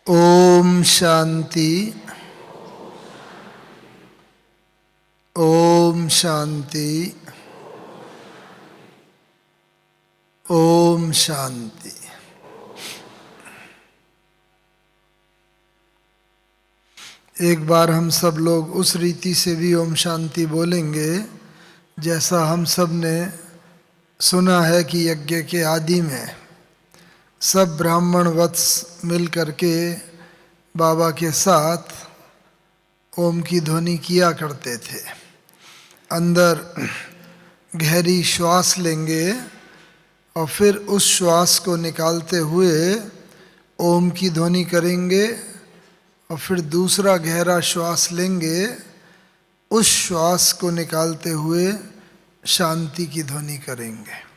ओम शांति। ओम शांति। ओम शांति। एक बार हम सब लोग उस रीति से भी ओम शांति बोलेंगे जैसा हम सब ने सुना है कि यज्ञ के आदि में सब ब्राह्मण वत्स मिल करके बाबा के साथ ओम की ध्वनि किया करते थे। अंदर गहरी श्वास लेंगे और फिर उस श्वास को निकालते हुए ओम की ध्वनि करेंगे और फिर दूसरा गहरा श्वास लेंगे, उस श्वास को निकालते हुए शांति की ध्वनि करेंगे।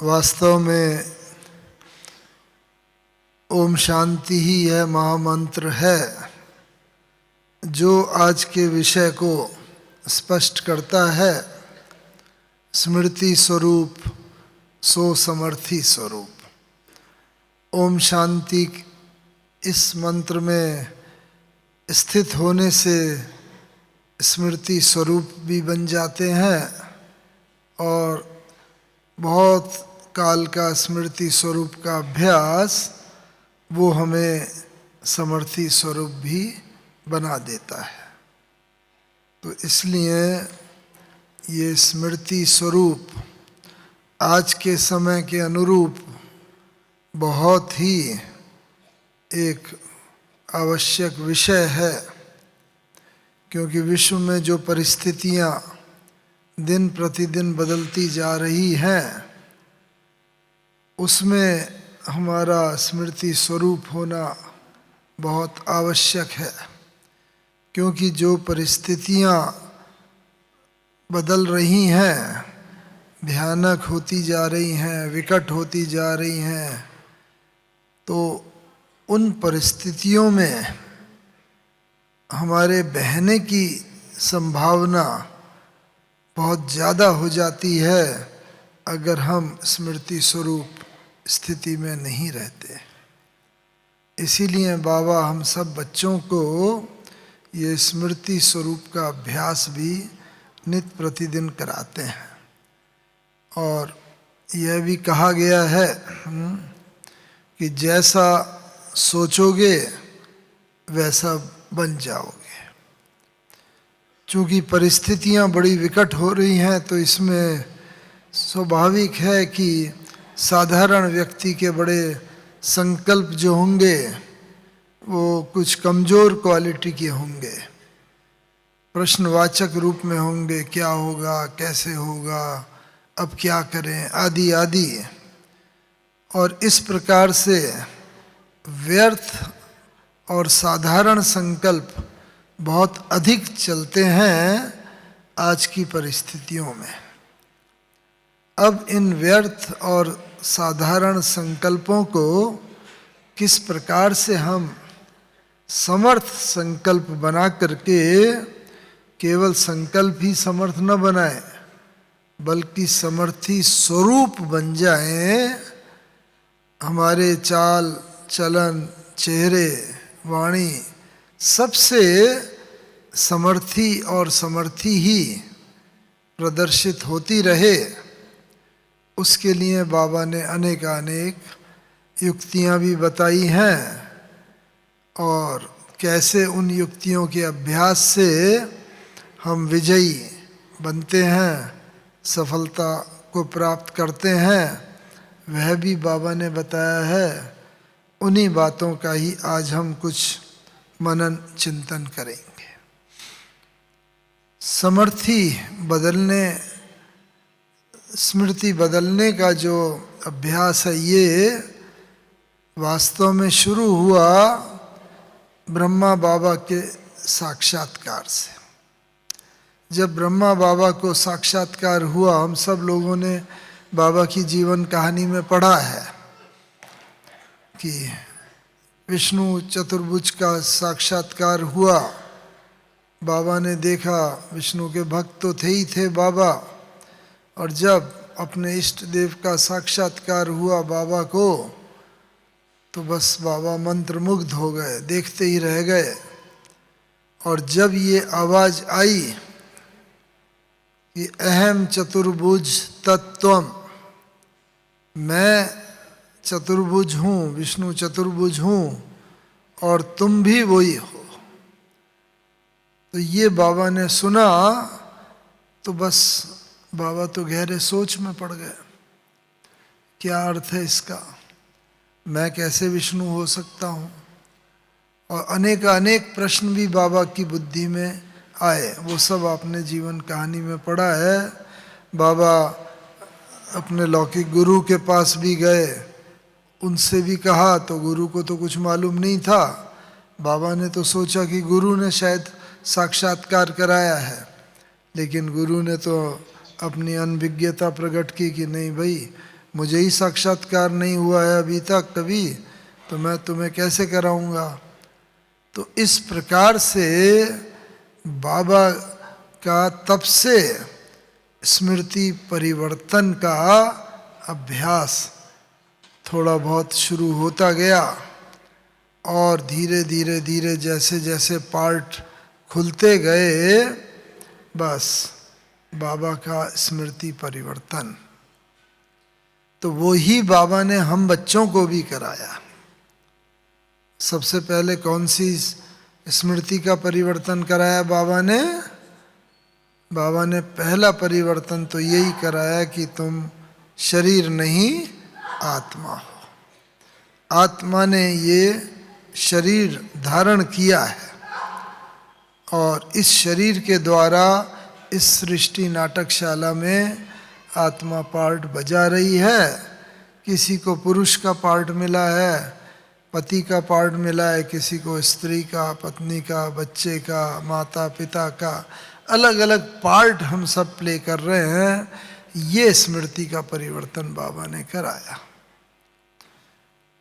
वास्तव में ओम शांति ही यह महामंत्र है जो आज के विषय को स्पष्ट करता है। स्मृति स्वरूप सो समर्थी स्वरूप। ओम शांति इस मंत्र में स्थित होने से स्मृति स्वरूप भी बन जाते हैं और बहुत काल का स्मृति स्वरूप का अभ्यास वो हमें समर्थी स्वरूप भी बना देता है। तो इसलिए ये स्मृति स्वरूप आज के समय के अनुरूप बहुत ही एक आवश्यक विषय है, क्योंकि विश्व में जो परिस्थितियाँ दिन प्रतिदिन बदलती जा रही हैं उसमें हमारा स्मृति स्वरूप होना बहुत आवश्यक है। क्योंकि जो परिस्थितियाँ बदल रही हैं, भयानक होती जा रही हैं, विकट होती जा रही हैं, तो उन परिस्थितियों में हमारे बहने की संभावना बहुत ज़्यादा हो जाती है अगर हम स्मृति स्वरूप स्थिति में नहीं रहते। इसीलिए बाबा हम सब बच्चों को ये स्मृति स्वरूप का अभ्यास भी नित्य प्रतिदिन कराते हैं। और यह भी कहा गया है कि जैसा सोचोगे वैसा बन जाओगे। चूँकि परिस्थितियाँ बड़ी विकट हो रही हैं तो इसमें स्वाभाविक है कि साधारण व्यक्ति के बड़े संकल्प जो होंगे वो कुछ कमज़ोर क्वालिटी के होंगे, प्रश्नवाचक रूप में होंगे। क्या होगा, कैसे होगा, अब क्या करें, आदि आदि। और इस प्रकार से व्यर्थ और साधारण संकल्प बहुत अधिक चलते हैं आज की परिस्थितियों में। अब इन व्यर्थ और साधारण संकल्पों को किस प्रकार से हम समर्थ संकल्प बना करके केवल संकल्प ही समर्थ न बनाए बल्कि समर्थी स्वरूप बन जाएं, हमारे चाल चलन चेहरे वाणी सबसे समर्थी और समर्थी ही प्रदर्शित होती रहे, उसके लिए बाबा ने अनेक युक्तियाँ भी बताई हैं। और कैसे उन युक्तियों के अभ्यास से हम विजयी बनते हैं, सफलता को प्राप्त करते हैं, वह भी बाबा ने बताया है। उन्हीं बातों का ही आज हम कुछ मनन चिंतन करेंगे। समर्थी बदलने, स्मृति बदलने का जो अभ्यास है ये वास्तव में शुरू हुआ ब्रह्मा बाबा के साक्षात्कार से। जब ब्रह्मा बाबा को साक्षात्कार हुआ, हम सब लोगों ने बाबा की जीवन कहानी में पढ़ा है कि विष्णु चतुर्भुज का साक्षात्कार हुआ। बाबा ने देखा, विष्णु के भक्त तो थे ही थे बाबा, और जब अपने इष्ट देव का साक्षात्कार हुआ बाबा को, तो बस बाबा मंत्रमुग्ध हो गए, देखते ही रह गए। और जब ये आवाज़ आई कि अहम चतुर्भुज तत्त्वम, मैं चतुर्भुज हूँ, विष्णु चतुर्भुज हूँ और तुम भी वही हो, तो ये बाबा ने सुना तो बस बाबा तो गहरे सोच में पड़ गए। क्या अर्थ है इसका, मैं कैसे विष्णु हो सकता हूँ? और अनेक प्रश्न भी बाबा की बुद्धि में आए। वो सब आपने जीवन कहानी में पढ़ा है। बाबा अपने लौकिक गुरु के पास भी गए, उनसे भी कहा, तो गुरु को तो कुछ मालूम नहीं था। बाबा ने तो सोचा कि गुरु ने शायद साक्षात्कार कराया है, लेकिन गुरु ने तो अपनी अनभिज्ञता प्रकट की कि नहीं भाई, मुझे ही साक्षात्कार नहीं हुआ है अभी तक कभी, तो मैं तुम्हें कैसे कराऊंगा। तो इस प्रकार से बाबा का तब से स्मृति परिवर्तन का अभ्यास थोड़ा बहुत शुरू होता गया, और धीरे धीरे धीरे जैसे जैसे पार्ट खुलते गए, बस बाबा का स्मृति परिवर्तन। तो वो ही बाबा ने हम बच्चों को भी कराया। सबसे पहले कौन सी स्मृति का परिवर्तन कराया बाबा ने? बाबा ने पहला परिवर्तन तो यही कराया कि तुम शरीर नहीं आत्मा हो। आत्मा ने ये शरीर धारण किया है, और इस शरीर के द्वारा इस सृष्टि नाटकशाला में आत्मा पार्ट बजा रही है। किसी को पुरुष का पार्ट मिला है, पति का पार्ट मिला है, किसी को स्त्री का, पत्नी का, बच्चे का, माता पिता का, अलग अलग पार्ट हम सब प्ले कर रहे हैं। ये स्मृति का परिवर्तन बाबा ने कराया।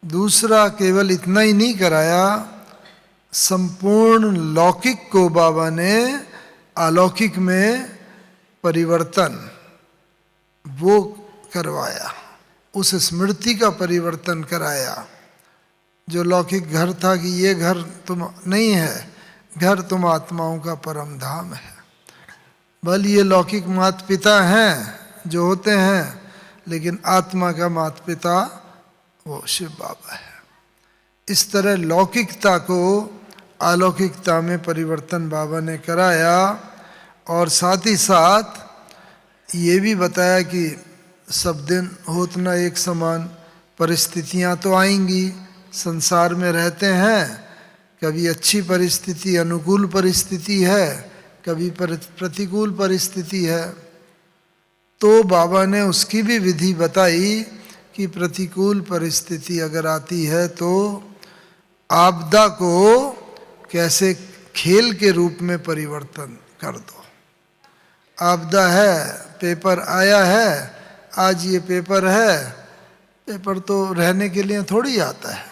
दूसरा केवल इतना ही नहीं कराया, संपूर्ण लौकिक को बाबा ने अलौकिक में परिवर्तन वो करवाया, उस स्मृति का परिवर्तन कराया। जो लौकिक घर था कि ये घर तुम नहीं है, घर तुम आत्माओं का परम धाम है। भले ये लौकिक माता पिता हैं जो होते हैं, लेकिन आत्मा का माता पिता वो शिव बाबा है। इस तरह लौकिकता को अलौकिकता में परिवर्तन बाबा ने कराया, और साथ ही साथ ये भी बताया कि सब दिन होत न एक समान, परिस्थितियाँ तो आएंगी, संसार में रहते हैं, कभी अच्छी परिस्थिति अनुकूल परिस्थिति है, कभी प्रतिकूल परिस्थिति है। तो बाबा ने उसकी भी विधि बताई कि प्रतिकूल परिस्थिति अगर आती है तो आपदा को कैसे खेल के रूप में परिवर्तन कर दो। आपदा है, पेपर आया है, आज ये पेपर है, पेपर तो रहने के लिए थोड़ी आता है,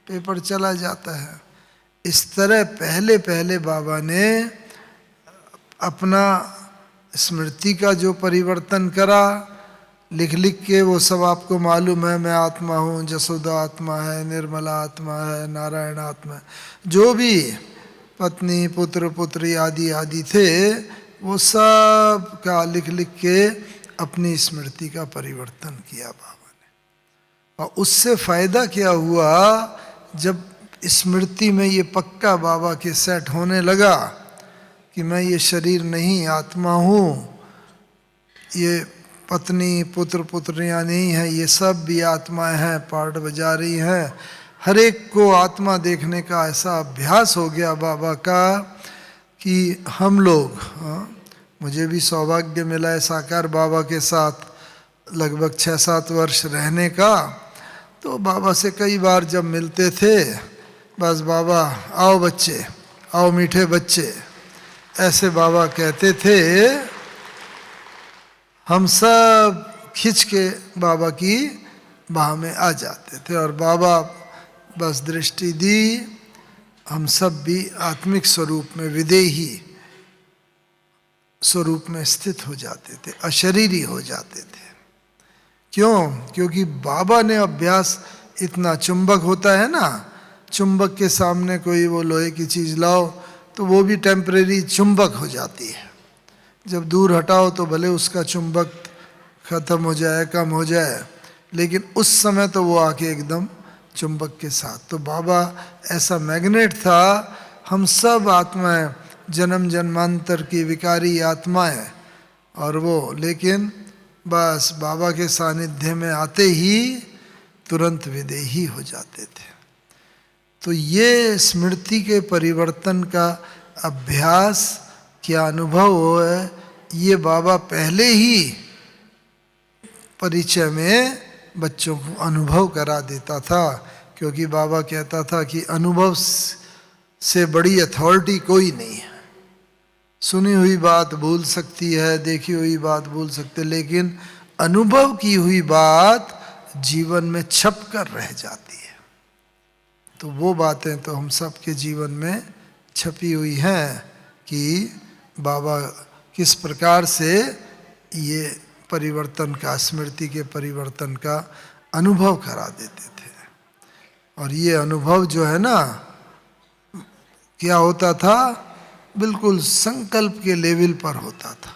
पेपर चला जाता है। इस तरह पहले पहले बाबा ने अपना स्मृति का जो परिवर्तन करा, लिख लिख के, वो सब आपको मालूम है, मैं आत्मा हूँ, जसोदा आत्मा है, निर्मला आत्मा है, नारायण आत्मा है, जो भी पत्नी पुत्र पुत्री आदि आदि थे, वो सब का लिख लिख के अपनी स्मृति का परिवर्तन किया बाबा ने। और उससे फायदा क्या हुआ, जब स्मृति में ये पक्का बाबा के सेट होने लगा कि मैं ये शरीर नहीं आत्मा हूँ, ये पत्नी पुत्र पुत्रियाँ नहीं हैं, ये सब भी आत्माएं हैं, पार्ट बजा रही हैं, हर एक को आत्मा देखने का ऐसा अभ्यास हो गया बाबा का कि हम लोग मुझे भी सौभाग्य मिला है साकार बाबा के साथ लगभग 6-7 वर्ष रहने का। तो बाबा से कई बार जब मिलते थे, बस बाबा आओ बच्चे, आओ मीठे बच्चे, ऐसे बाबा कहते थे। हम सब खिंच के बाबा की बाह में आ जाते थे और बाबा बस दृष्टि दी, हम सब भी आत्मिक स्वरूप में, विदेही स्वरूप में स्थित हो जाते थे, अशरीरी हो जाते थे। क्यों? क्योंकि बाबा ने अभ्यास इतना, चुंबक होता है ना, चुंबक के सामने कोई वो लोहे की चीज़ लाओ तो वो भी टेम्परेरी चुंबक हो जाती है। जब दूर हटाओ तो भले उसका चुंबक खत्म हो जाए, कम हो जाए, लेकिन उस समय तो वो आके एकदम चुंबक के साथ। तो बाबा ऐसा मैग्नेट था। हम सब आत्माएं जन्म जन्मांतर की विकारी आत्माएं, और वो लेकिन बस बाबा के सानिध्य में आते ही तुरंत विदेही हो जाते थे। तो ये स्मृति के परिवर्तन का अभ्यास, क्या अनुभव हो है, ये बाबा पहले ही परिचय में बच्चों को अनुभव करा देता था। क्योंकि बाबा कहता था कि अनुभव से बड़ी अथॉरिटी कोई नहीं है। सुनी हुई बात भूल सकती है, देखी हुई बात भूल सकते, लेकिन अनुभव की हुई बात जीवन में छप कर रह जाती है। तो वो बातें तो हम सब के जीवन में छपी हुई हैं कि बाबा किस प्रकार से ये परिवर्तन का, स्मृति के परिवर्तन का अनुभव करा देते थे। और ये अनुभव जो है ना, क्या होता था, बिल्कुल संकल्प के लेवल पर होता था,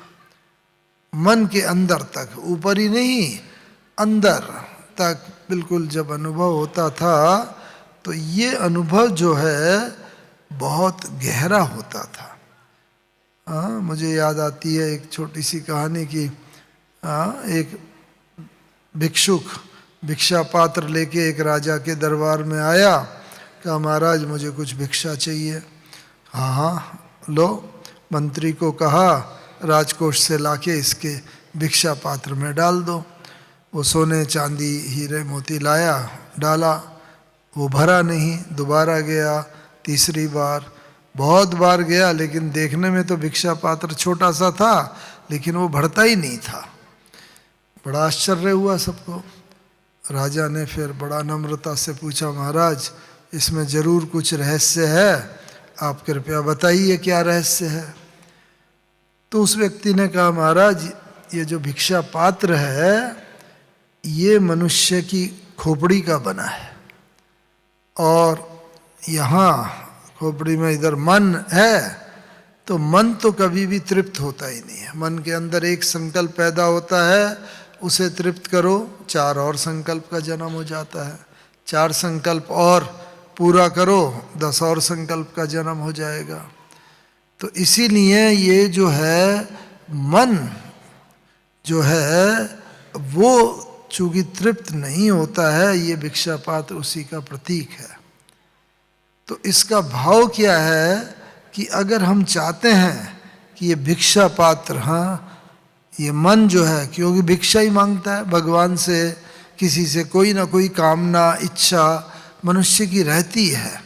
मन के अंदर तक, ऊपर ही नहीं अंदर तक बिल्कुल जब अनुभव होता था, तो ये अनुभव जो है बहुत गहरा होता था। मुझे याद आती है एक छोटी सी कहानी की। एक भिक्षुक भिक्षा पात्र लेके एक राजा के दरबार में आया, कहा महाराज मुझे कुछ भिक्षा चाहिए। हाँ हाँ लो। मंत्री को कहा राजकोष से लाके इसके भिक्षा पात्र में डाल दो। वो सोने चांदी हीरे मोती लाया, डाला, वो भरा नहीं। दोबारा गया, तीसरी बार, बहुत बार गया, लेकिन देखने में तो भिक्षा पात्र छोटा सा था, लेकिन वो भरता ही नहीं था। बड़ा आश्चर्य हुआ सबको। राजा ने फिर बड़ा नम्रता से पूछा, महाराज इसमें जरूर कुछ रहस्य है, आप कृपया बताइए क्या रहस्य है। तो उस व्यक्ति ने कहा, महाराज ये जो भिक्षा पात्र है ये मनुष्य की खोपड़ी का बना है, और यहाँ खोपड़ी में इधर मन है, तो मन तो कभी भी तृप्त होता ही नहीं है। मन के अंदर एक संकल्प पैदा होता है, उसे तृप्त करो, 4 और संकल्प का जन्म हो जाता है। 4 संकल्प और पूरा करो, 10 और संकल्प का जन्म हो जाएगा। तो इसीलिए ये जो है मन जो है वो चूंकि तृप्त नहीं होता है, ये भिक्षा पात्र उसी का प्रतीक है। तो इसका भाव क्या है कि अगर हम चाहते हैं कि ये भिक्षा पात्र, हाँ ये मन जो है, क्योंकि भिक्षा ही मांगता है भगवान से, किसी से कोई ना कोई कामना इच्छा मनुष्य की रहती है।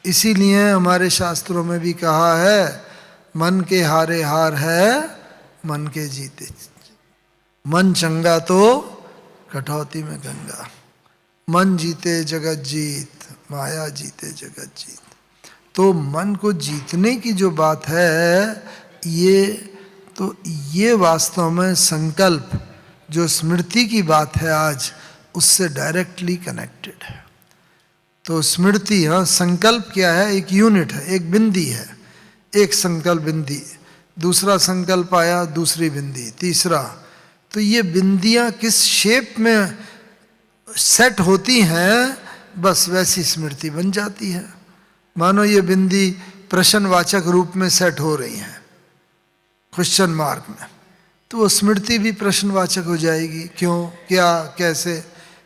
इसीलिए हमारे शास्त्रों में भी कहा है, मन के हारे हार है मन के जीते, मन चंगा तो कटौती में गंगा, मन जीते जगत जीत, माया जीते जगत जीत। तो मन को जीतने की जो बात है, ये वास्तव में संकल्प जो स्मृति की बात है आज, उससे डायरेक्टली कनेक्टेड है। तो स्मृति, हाँ संकल्प क्या है, एक यूनिट है, एक बिंदी है, एक संकल्प बिंदी, दूसरा संकल्प आया, दूसरी बिंदी, तीसरा। तो ये बिंदियाँ किस शेप में सेट होती हैं, बस वैसी स्मृति बन जाती है। मानो ये बिंदी प्रश्नवाचक रूप में सेट हो रही हैं क्वेश्चन मार्क में, तो वो स्मृति भी प्रश्नवाचक हो जाएगी। क्यों, क्या, कैसे?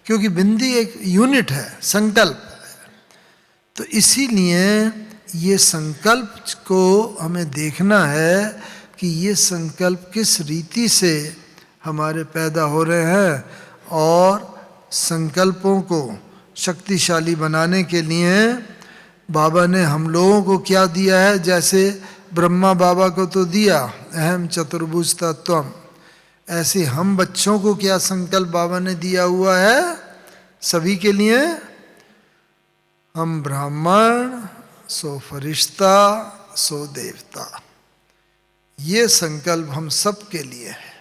क्योंकि बिंदी एक यूनिट है, संकल्प है। तो इसीलिए ये संकल्प को हमें देखना है कि ये संकल्प किस रीति से हमारे पैदा हो रहे हैं, और संकल्पों को शक्तिशाली बनाने के लिए बाबा ने हम लोगों को क्या दिया है। जैसे ब्रह्मा बाबा को तो दिया अहम चतुर्भुज तत्वम, ऐसे हम बच्चों को क्या संकल्प बाबा ने दिया हुआ है सभी के लिए। हम ब्राह्मण सो फरिश्ता सो देवता, ये संकल्प हम सब के लिए है।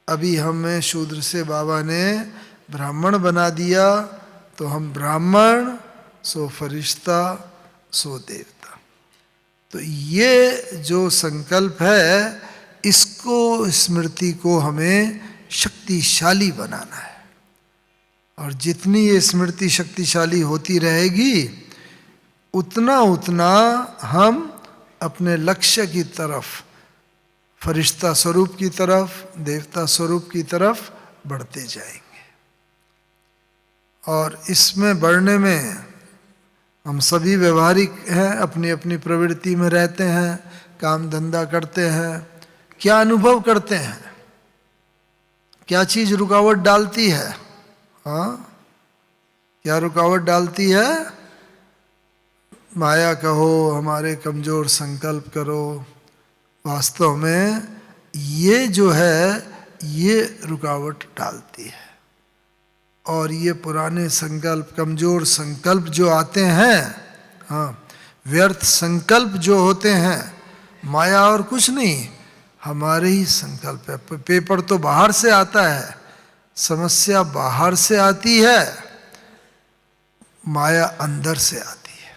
अभी हमें शूद्र से बाबा ने ब्राह्मण बना दिया, तो हम ब्राह्मण सो फरिश्ता सो देवता। तो ये जो संकल्प है, इसको स्मृति को हमें शक्तिशाली बनाना है। और जितनी ये स्मृति शक्तिशाली होती रहेगी, उतना उतना हम अपने लक्ष्य की तरफ, फरिश्ता स्वरूप की तरफ, देवता स्वरूप की तरफ बढ़ते जाएंगे। और इसमें बढ़ने में हम सभी व्यवहारिक हैं, अपनी अपनी प्रवृत्ति में रहते हैं, काम धंधा करते हैं। क्या अनुभव करते हैं, क्या चीज रुकावट डालती है? हाँ, क्या रुकावट डालती है? माया कहो, हमारे कमजोर संकल्प करो। वास्तव में ये जो है, ये रुकावट डालती है। और ये पुराने संकल्प, कमजोर संकल्प जो आते हैं, हाँ, व्यर्थ संकल्प जो होते हैं, माया और कुछ नहीं, हमारे ही संकल्प है। पेपर तो बाहर से आता है, समस्या बाहर से आती है, माया अंदर से आती है।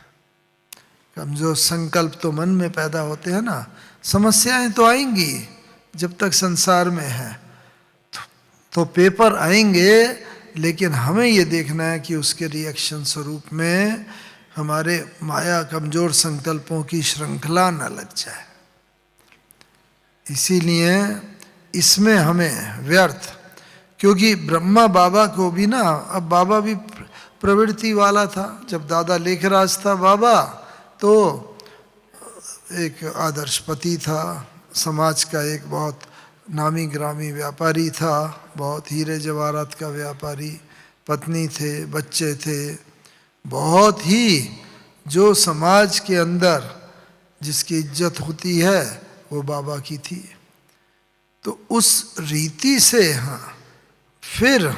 कमजोर संकल्प तो मन में पैदा होते हैं ना। समस्याएं तो आएंगी जब तक संसार में है, तो पेपर आएंगे, लेकिन हमें ये देखना है कि उसके रिएक्शन स्वरूप में हमारे माया कमजोर संकल्पों की श्रृंखला न लग जाए। इसीलिए इसमें हमें व्यर्थ, क्योंकि ब्रह्मा बाबा को भी ना, अब बाबा भी प्रवृत्ति वाला था। जब दादा लेखराज था बाबा, तो एक आदर्श पति था, समाज का एक बहुत नामी ग्रामी व्यापारी था, बहुत हीरे जवाहरात का व्यापारी, पत्नी थे, बच्चे थे, बहुत ही जो समाज के अंदर जिसकी इज्जत होती है वो बाबा की थी। तो उस रीति से, हाँ, फिर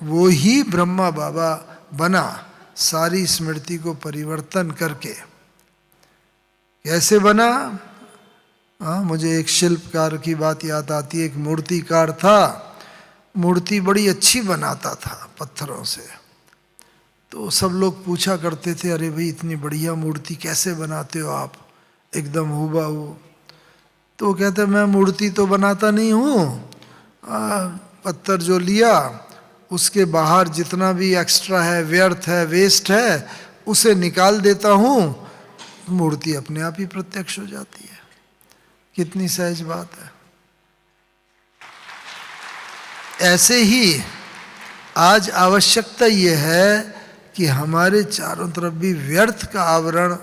वो ही ब्रह्मा बाबा बना, सारी स्मृति को परिवर्तन करके। कैसे बना? हाँ, मुझे एक शिल्पकार की बात याद आती है। एक मूर्तिकार था, मूर्ति बड़ी अच्छी बनाता था पत्थरों से। तो सब लोग पूछा करते थे, अरे भाई इतनी बढ़िया मूर्ति कैसे बनाते हो आप, एकदम हूबहू। तो वो कहते, मैं मूर्ति तो बनाता नहीं हूँ, पत्थर जो लिया उसके बाहर जितना भी एक्स्ट्रा है, व्यर्थ है, वेस्ट है, उसे निकाल देता हूँ, मूर्ति अपने आप ही प्रत्यक्ष हो जाती है। कितनी सहज बात है। ऐसे ही आज आवश्यकता ये है कि हमारे चारों तरफ भी व्यर्थ का आवरण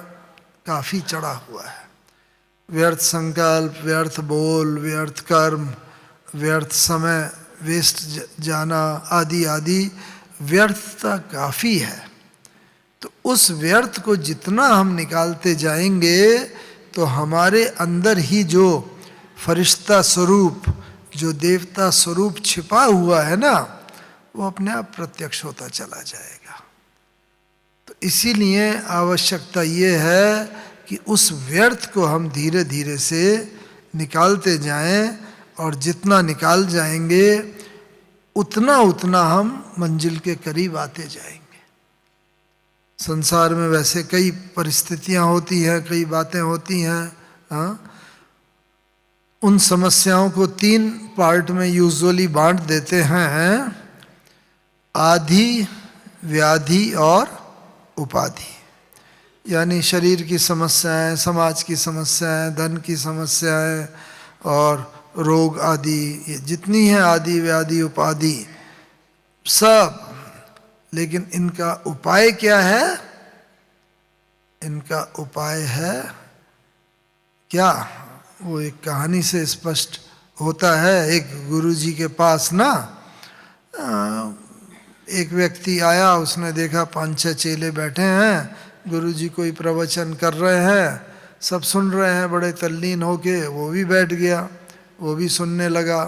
काफी चढ़ा हुआ है। व्यर्थ संकल्प, व्यर्थ बोल, व्यर्थ कर्म, व्यर्थ समय वेस्ट जाना, आदि आदि व्यर्थता काफी है। तो उस व्यर्थ को जितना हम निकालते जाएंगे, तो हमारे अंदर ही जो फरिश्ता स्वरूप, जो देवता स्वरूप छिपा हुआ है ना, वो अपने आप प्रत्यक्ष होता चला जाएगा। तो इसीलिए आवश्यकता ये है कि उस व्यर्थ को हम धीरे धीरे से निकालते जाएं, और जितना निकाल जाएंगे उतना उतना हम मंजिल के करीब आते जाएंगे। संसार में वैसे कई परिस्थितियां होती हैं, कई बातें होती हैं, हाँ? उन समस्याओं को 3 पार्ट में यूजुअली बांट देते हैं, आधि, व्याधि और उपाधि। यानी शरीर की समस्याएं, समाज की समस्याएं, धन की समस्याएं और रोग आदि, ये जितनी है आदि व्याधि उपाधि सब। लेकिन इनका उपाय क्या है? इनका उपाय है क्या? वो एक कहानी से स्पष्ट होता है। एक गुरुजी के पास ना एक व्यक्ति आया, उसने देखा 5-6 चेले बैठे हैं, गुरुजी कोई प्रवचन कर रहे हैं, सब सुन रहे हैं बड़े तल्लीन होके। वो भी बैठ गया, वो भी सुनने लगा,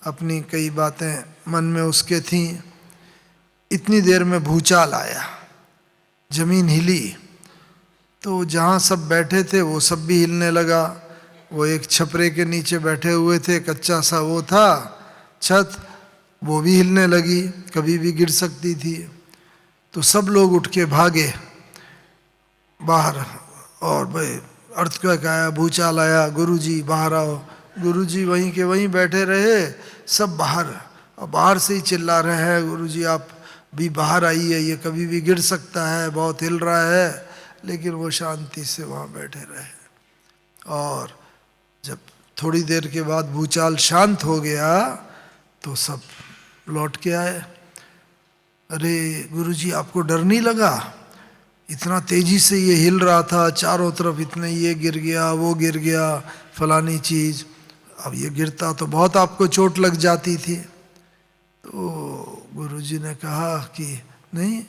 अपनी कई बातें मन में उसके थीं। इतनी देर में भूचाल आया, जमीन हिली, तो जहाँ सब बैठे थे वो सब भी हिलने लगा। वो एक छपरे के नीचे बैठे हुए थे, कच्चा सा वो था छत, वो भी हिलने लगी, कभी भी गिर सकती थी। तो सब लोग उठ के भागे बाहर, और भाई अर्थक्वेक आया, भूचाल आया, गुरुजी बाहर आओ। गुरुजी वहीं के वहीं बैठे रहे, सब बाहर, और बाहर से ही चिल्ला रहे हैं, गुरुजी आप भी बाहर आइए, ये कभी भी गिर सकता है, बहुत हिल रहा है। लेकिन वो शांति से वहाँ बैठे रहे। और जब थोड़ी देर के बाद भूचाल शांत हो गया तो सब लौट के आए। अरे गुरुजी आपको डर नहीं लगा? इतना तेजी से ये हिल रहा था, चारों तरफ इतने, ये गिर गया, वो गिर गया, फलानी चीज़, अब ये गिरता तो बहुत आपको चोट लग जाती थी। तो गुरुजी ने कहा कि नहीं।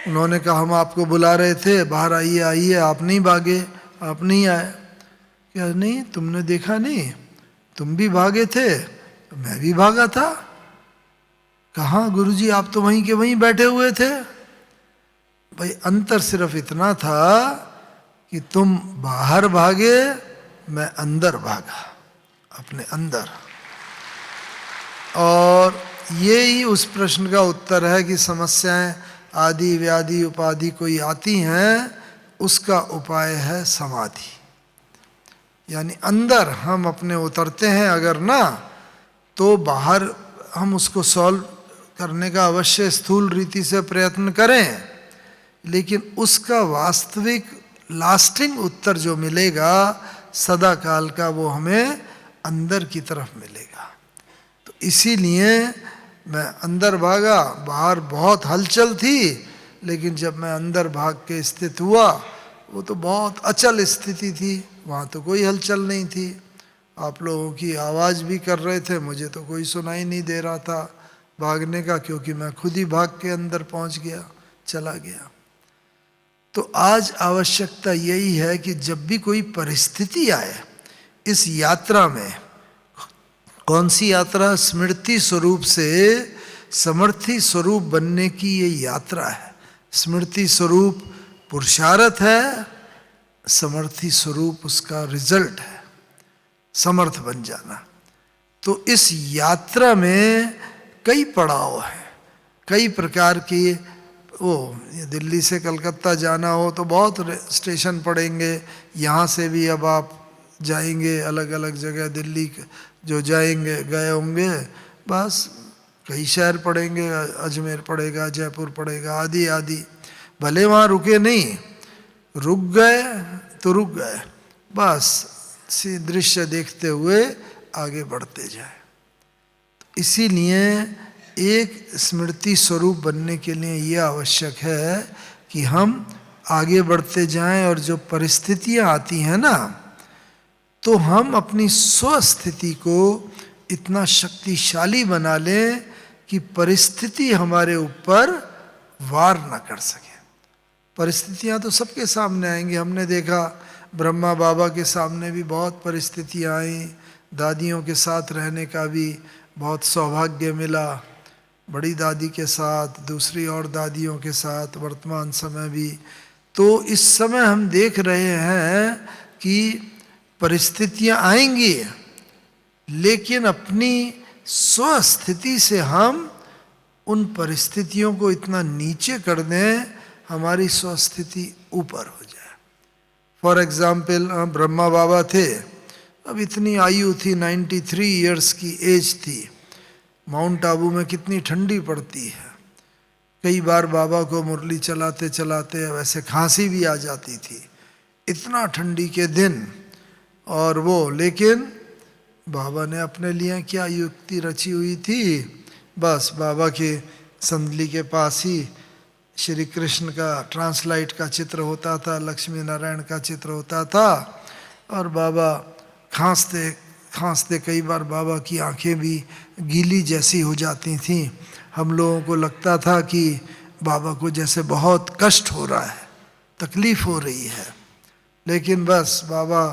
उन्होंने कहा हम आपको बुला रहे थे, बाहर आइए आइए, आप नहीं भागे, आप नहीं आए। क्या नहीं, तुमने देखा नहीं, तुम भी भागे थे, तो मैं भी भागा था। कहाँ गुरुजी, आप तो वहीं के वहीं बैठे हुए थे। भाई अंतर सिर्फ इतना था कि तुम बाहर भागे, मैं अंदर भागा, अपने अंदर। और ये ही उस प्रश्न का उत्तर है कि समस्याएं आदि व्याधि उपाधि कोई आती हैं, उसका उपाय है समाधि। यानी अंदर हम अपने उतरते हैं अगर ना, तो बाहर हम उसको सॉल्व करने का अवश्य स्थूल रीति से प्रयत्न करें, लेकिन उसका वास्तविक लास्टिंग उत्तर जो मिलेगा सदा काल का, वो हमें अंदर की तरफ मिलेगा। तो इसीलिए मैं अंदर भागा, बाहर बहुत हलचल थी, लेकिन जब मैं अंदर भाग के स्थित हुआ, वो तो बहुत अचल स्थिति थी, वहाँ तो कोई हलचल नहीं थी। आप लोगों की आवाज़ भी कर रहे थे, मुझे तो कोई सुनाई नहीं दे रहा था भागने का, क्योंकि मैं खुद ही भाग के अंदर पहुँच गया, चला गया। तो आज आवश्यकता यही है कि जब भी कोई परिस्थिति आए इस यात्रा में, कौन सी यात्रा? स्मृति स्वरूप से समर्थी स्वरूप बनने की ये यात्रा है। स्मृति स्वरूप पुरुषार्थ है, समर्थी स्वरूप उसका रिजल्ट है, समर्थ बन जाना। तो इस यात्रा में कई पड़ाव हैं, कई प्रकार के। दिल्ली से कलकत्ता जाना हो तो बहुत स्टेशन पड़ेंगे, यहाँ से भी अब आप जाएंगे अलग अलग जगह, दिल्ली जो जाएंगे गए होंगे, बस कई शहर पड़ेंगे, अजमेर पड़ेगा, जयपुर पड़ेगा, आदि आदि। भले वहाँ रुके नहीं, रुक गए तो रुक गए, बस सी दृश्य देखते हुए आगे बढ़ते जाए। इसीलिए एक स्मृति स्वरूप बनने के लिए यह आवश्यक है कि हम आगे बढ़ते जाएं, और जो परिस्थितियां आती हैं ना, तो हम अपनी स्वस्थिति को इतना शक्तिशाली बना लें कि परिस्थिति हमारे ऊपर वार न कर सके। परिस्थितियां तो सबके सामने आएंगी। हमने देखा ब्रह्मा बाबा के सामने भी बहुत परिस्थितियां आई, दादियों के साथ रहने का भी बहुत सौभाग्य मिला, बड़ी दादी के साथ, दूसरी और दादियों के साथ, वर्तमान समय भी। तो इस समय हम देख रहे हैं कि परिस्थितियां आएंगी, लेकिन अपनी स्वस्थिति से हम उन परिस्थितियों को इतना नीचे कर दें, हमारी स्वस्थिति ऊपर हो जाए। फॉर एग्जाम्पल, ब्रह्मा बाबा थे, अब इतनी आयु थी, 93 ईयर्स की एज थी। माउंट आबू में कितनी ठंडी पड़ती है, कई बार बाबा को मुरली चलाते चलाते वैसे खांसी भी आ जाती थी, इतना ठंडी के दिन। और वो, लेकिन बाबा ने अपने लिए क्या युक्ति रची हुई थी, बस बाबा के संदली के पास ही श्री कृष्ण का ट्रांसलाइट का चित्र होता था, लक्ष्मी नारायण का चित्र होता था, और बाबा खांसते खांसते कई बार बाबा की आंखें भी गीली जैसी हो जाती थीं। हम लोगों को लगता था कि बाबा को जैसे बहुत कष्ट हो रहा है, तकलीफ हो रही है, लेकिन बस बाबा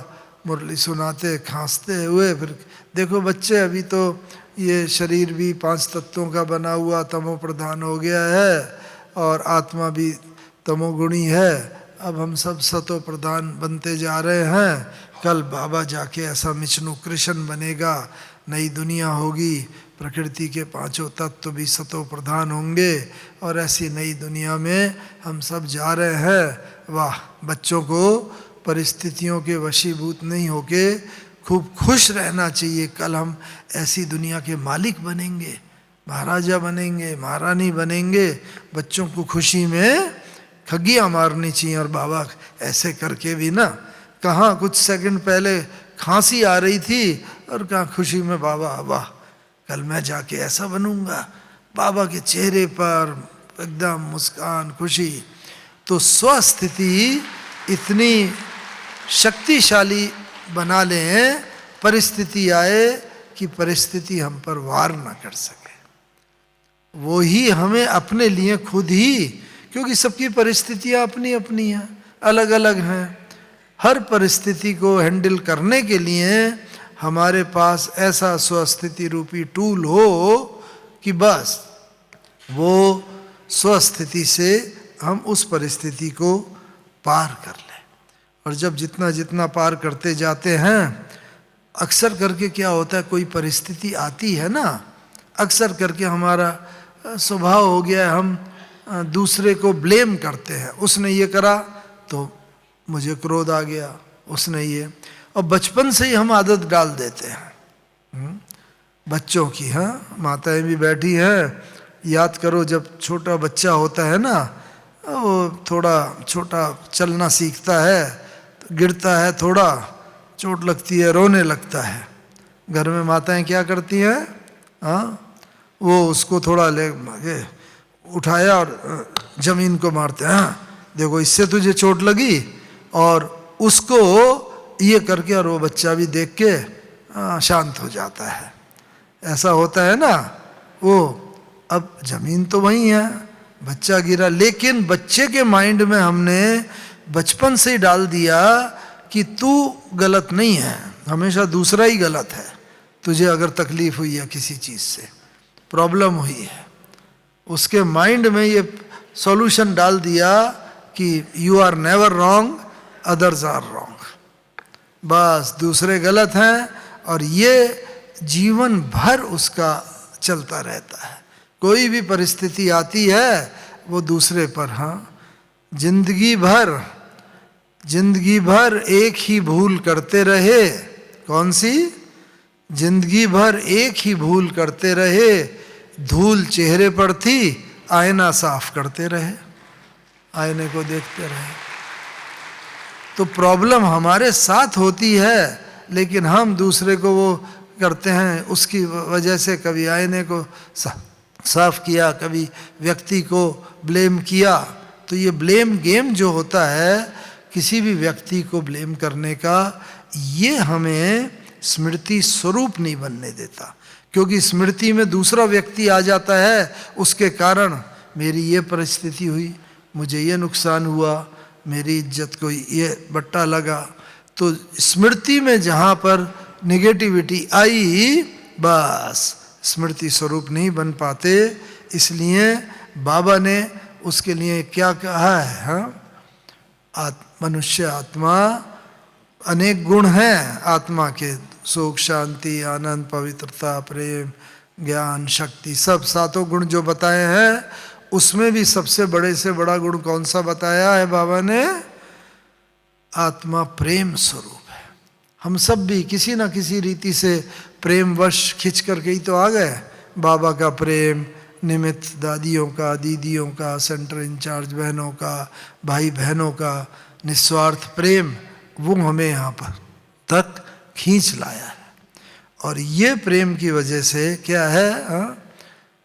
मुरली सुनाते खांसते हुए। फिर देखो बच्चे, अभी तो ये शरीर भी 5 तत्वों का बना हुआ तमो प्रधान हो गया है और आत्मा भी तमोगुणी है। अब हम सब सतो प्रधान बनते जा रहे हैं। कल बाबा जाके ऐसा विष्णु कृष्ण बनेगा, नई दुनिया होगी, प्रकृति के 5 तत्व भी सतो प्रधान होंगे और ऐसी नई दुनिया में हम सब जा रहे हैं। वाह, बच्चों को परिस्थितियों के वशीभूत नहीं होके खूब खुश रहना चाहिए। कल हम ऐसी दुनिया के मालिक बनेंगे, महाराजा बनेंगे, महारानी बनेंगे। बच्चों को खुशी में ठगियाँ मारनी चाहिए। और बाबा ऐसे करके भी ना, कहाँ कुछ सेकंड पहले खांसी आ रही थी और कहाँ खुशी में बाबा, वाह कल मैं जाके ऐसा बनूंगा। बाबा के चेहरे पर एकदम मुस्कान, खुशी। तो स्वस्थिति इतनी शक्तिशाली बना लें, परिस्थिति आए कि परिस्थिति हम पर वार ना कर सके। वो ही हमें अपने लिए खुद ही, क्योंकि सबकी परिस्थितियां अपनी अपनी हैं, अलग अलग हैं। हर परिस्थिति को हैंडल करने के लिए हमारे पास ऐसा स्वस्थिति रूपी टूल हो कि बस वो स्वस्थिति से हम उस परिस्थिति को पार कर लें। और जब जितना जितना पार करते जाते हैं, अक्सर करके क्या होता है, कोई परिस्थिति आती है ना, अक्सर करके हमारा स्वभाव हो गया है, हम दूसरे को ब्लेम करते हैं। उसने ये करा तो मुझे क्रोध आ गया, उसने ये। और बचपन से ही हम आदत डाल देते हैं बच्चों की। हाँ, माताएं भी बैठी हैं, याद करो जब छोटा बच्चा होता है ना, वो थोड़ा छोटा चलना सीखता है, तो गिरता है, थोड़ा चोट लगती है, रोने लगता है। घर में माताएं क्या करती हैं, हाँ, वो उसको थोड़ा ले उठाया और जमीन को मारते हैं, हाँ देखो इससे तुझे चोट लगी, और उसको ये करके, और वो बच्चा भी देख के शांत हो जाता है। ऐसा होता है ना। वो अब जमीन तो वही है, बच्चा गिरा, लेकिन बच्चे के माइंड में हमने बचपन से ही डाल दिया कि तू गलत नहीं है, हमेशा दूसरा ही गलत है। तुझे अगर तकलीफ हुई है, किसी चीज़ से प्रॉब्लम हुई है, उसके माइंड में ये सॉल्यूशन डाल दिया कि you are never wrong, others are wrong. बस दूसरे गलत हैं, और ये जीवन भर उसका चलता रहता है। कोई भी परिस्थिति आती है वो दूसरे पर, हाँ, जिंदगी भर एक ही भूल करते रहे। कौन सी? जिंदगी भर एक ही भूल करते रहे, धूल चेहरे पर थी, आईना साफ करते रहे, आईने को देखते रहे। तो प्रॉब्लम हमारे साथ होती है, लेकिन हम दूसरे को वो करते हैं, उसकी वजह से कभी आईने को साफ किया, कभी व्यक्ति को ब्लेम किया। तो ये ब्लेम गेम जो होता है, किसी भी व्यक्ति को ब्लेम करने का, ये हमें स्मृति स्वरूप नहीं बनने देता। क्योंकि स्मृति में दूसरा व्यक्ति आ जाता है, उसके कारण मेरी ये परिस्थिति हुई, मुझे ये नुकसान हुआ, मेरी इज्जत को ये बट्टा लगा। तो स्मृति में जहाँ पर नेगेटिविटी आई, बस स्मृति स्वरूप नहीं बन पाते। इसलिए बाबा ने उसके लिए क्या कहा है, हाँ, मनुष्य आत्मा, अनेक गुण हैं आत्मा के, सुख, शांति, आनंद, पवित्रता, प्रेम, ज्ञान, शक्ति, सब 7 गुण जो बताए हैं, उसमें भी सबसे बड़े से बड़ा गुण कौन सा बताया है बाबा ने? आत्मा प्रेम स्वरूप है। हम सब भी किसी न किसी रीति से प्रेमवश खिंच करके ही तो आ गए। बाबा का प्रेम निमित्त, दादियों का, दीदियों का, सेंटर इंचार्ज बहनों का, भाई बहनों का निस्वार्थ प्रेम, वो हमें यहाँ पर तक खींच लाया है। और ये प्रेम की वजह से क्या है,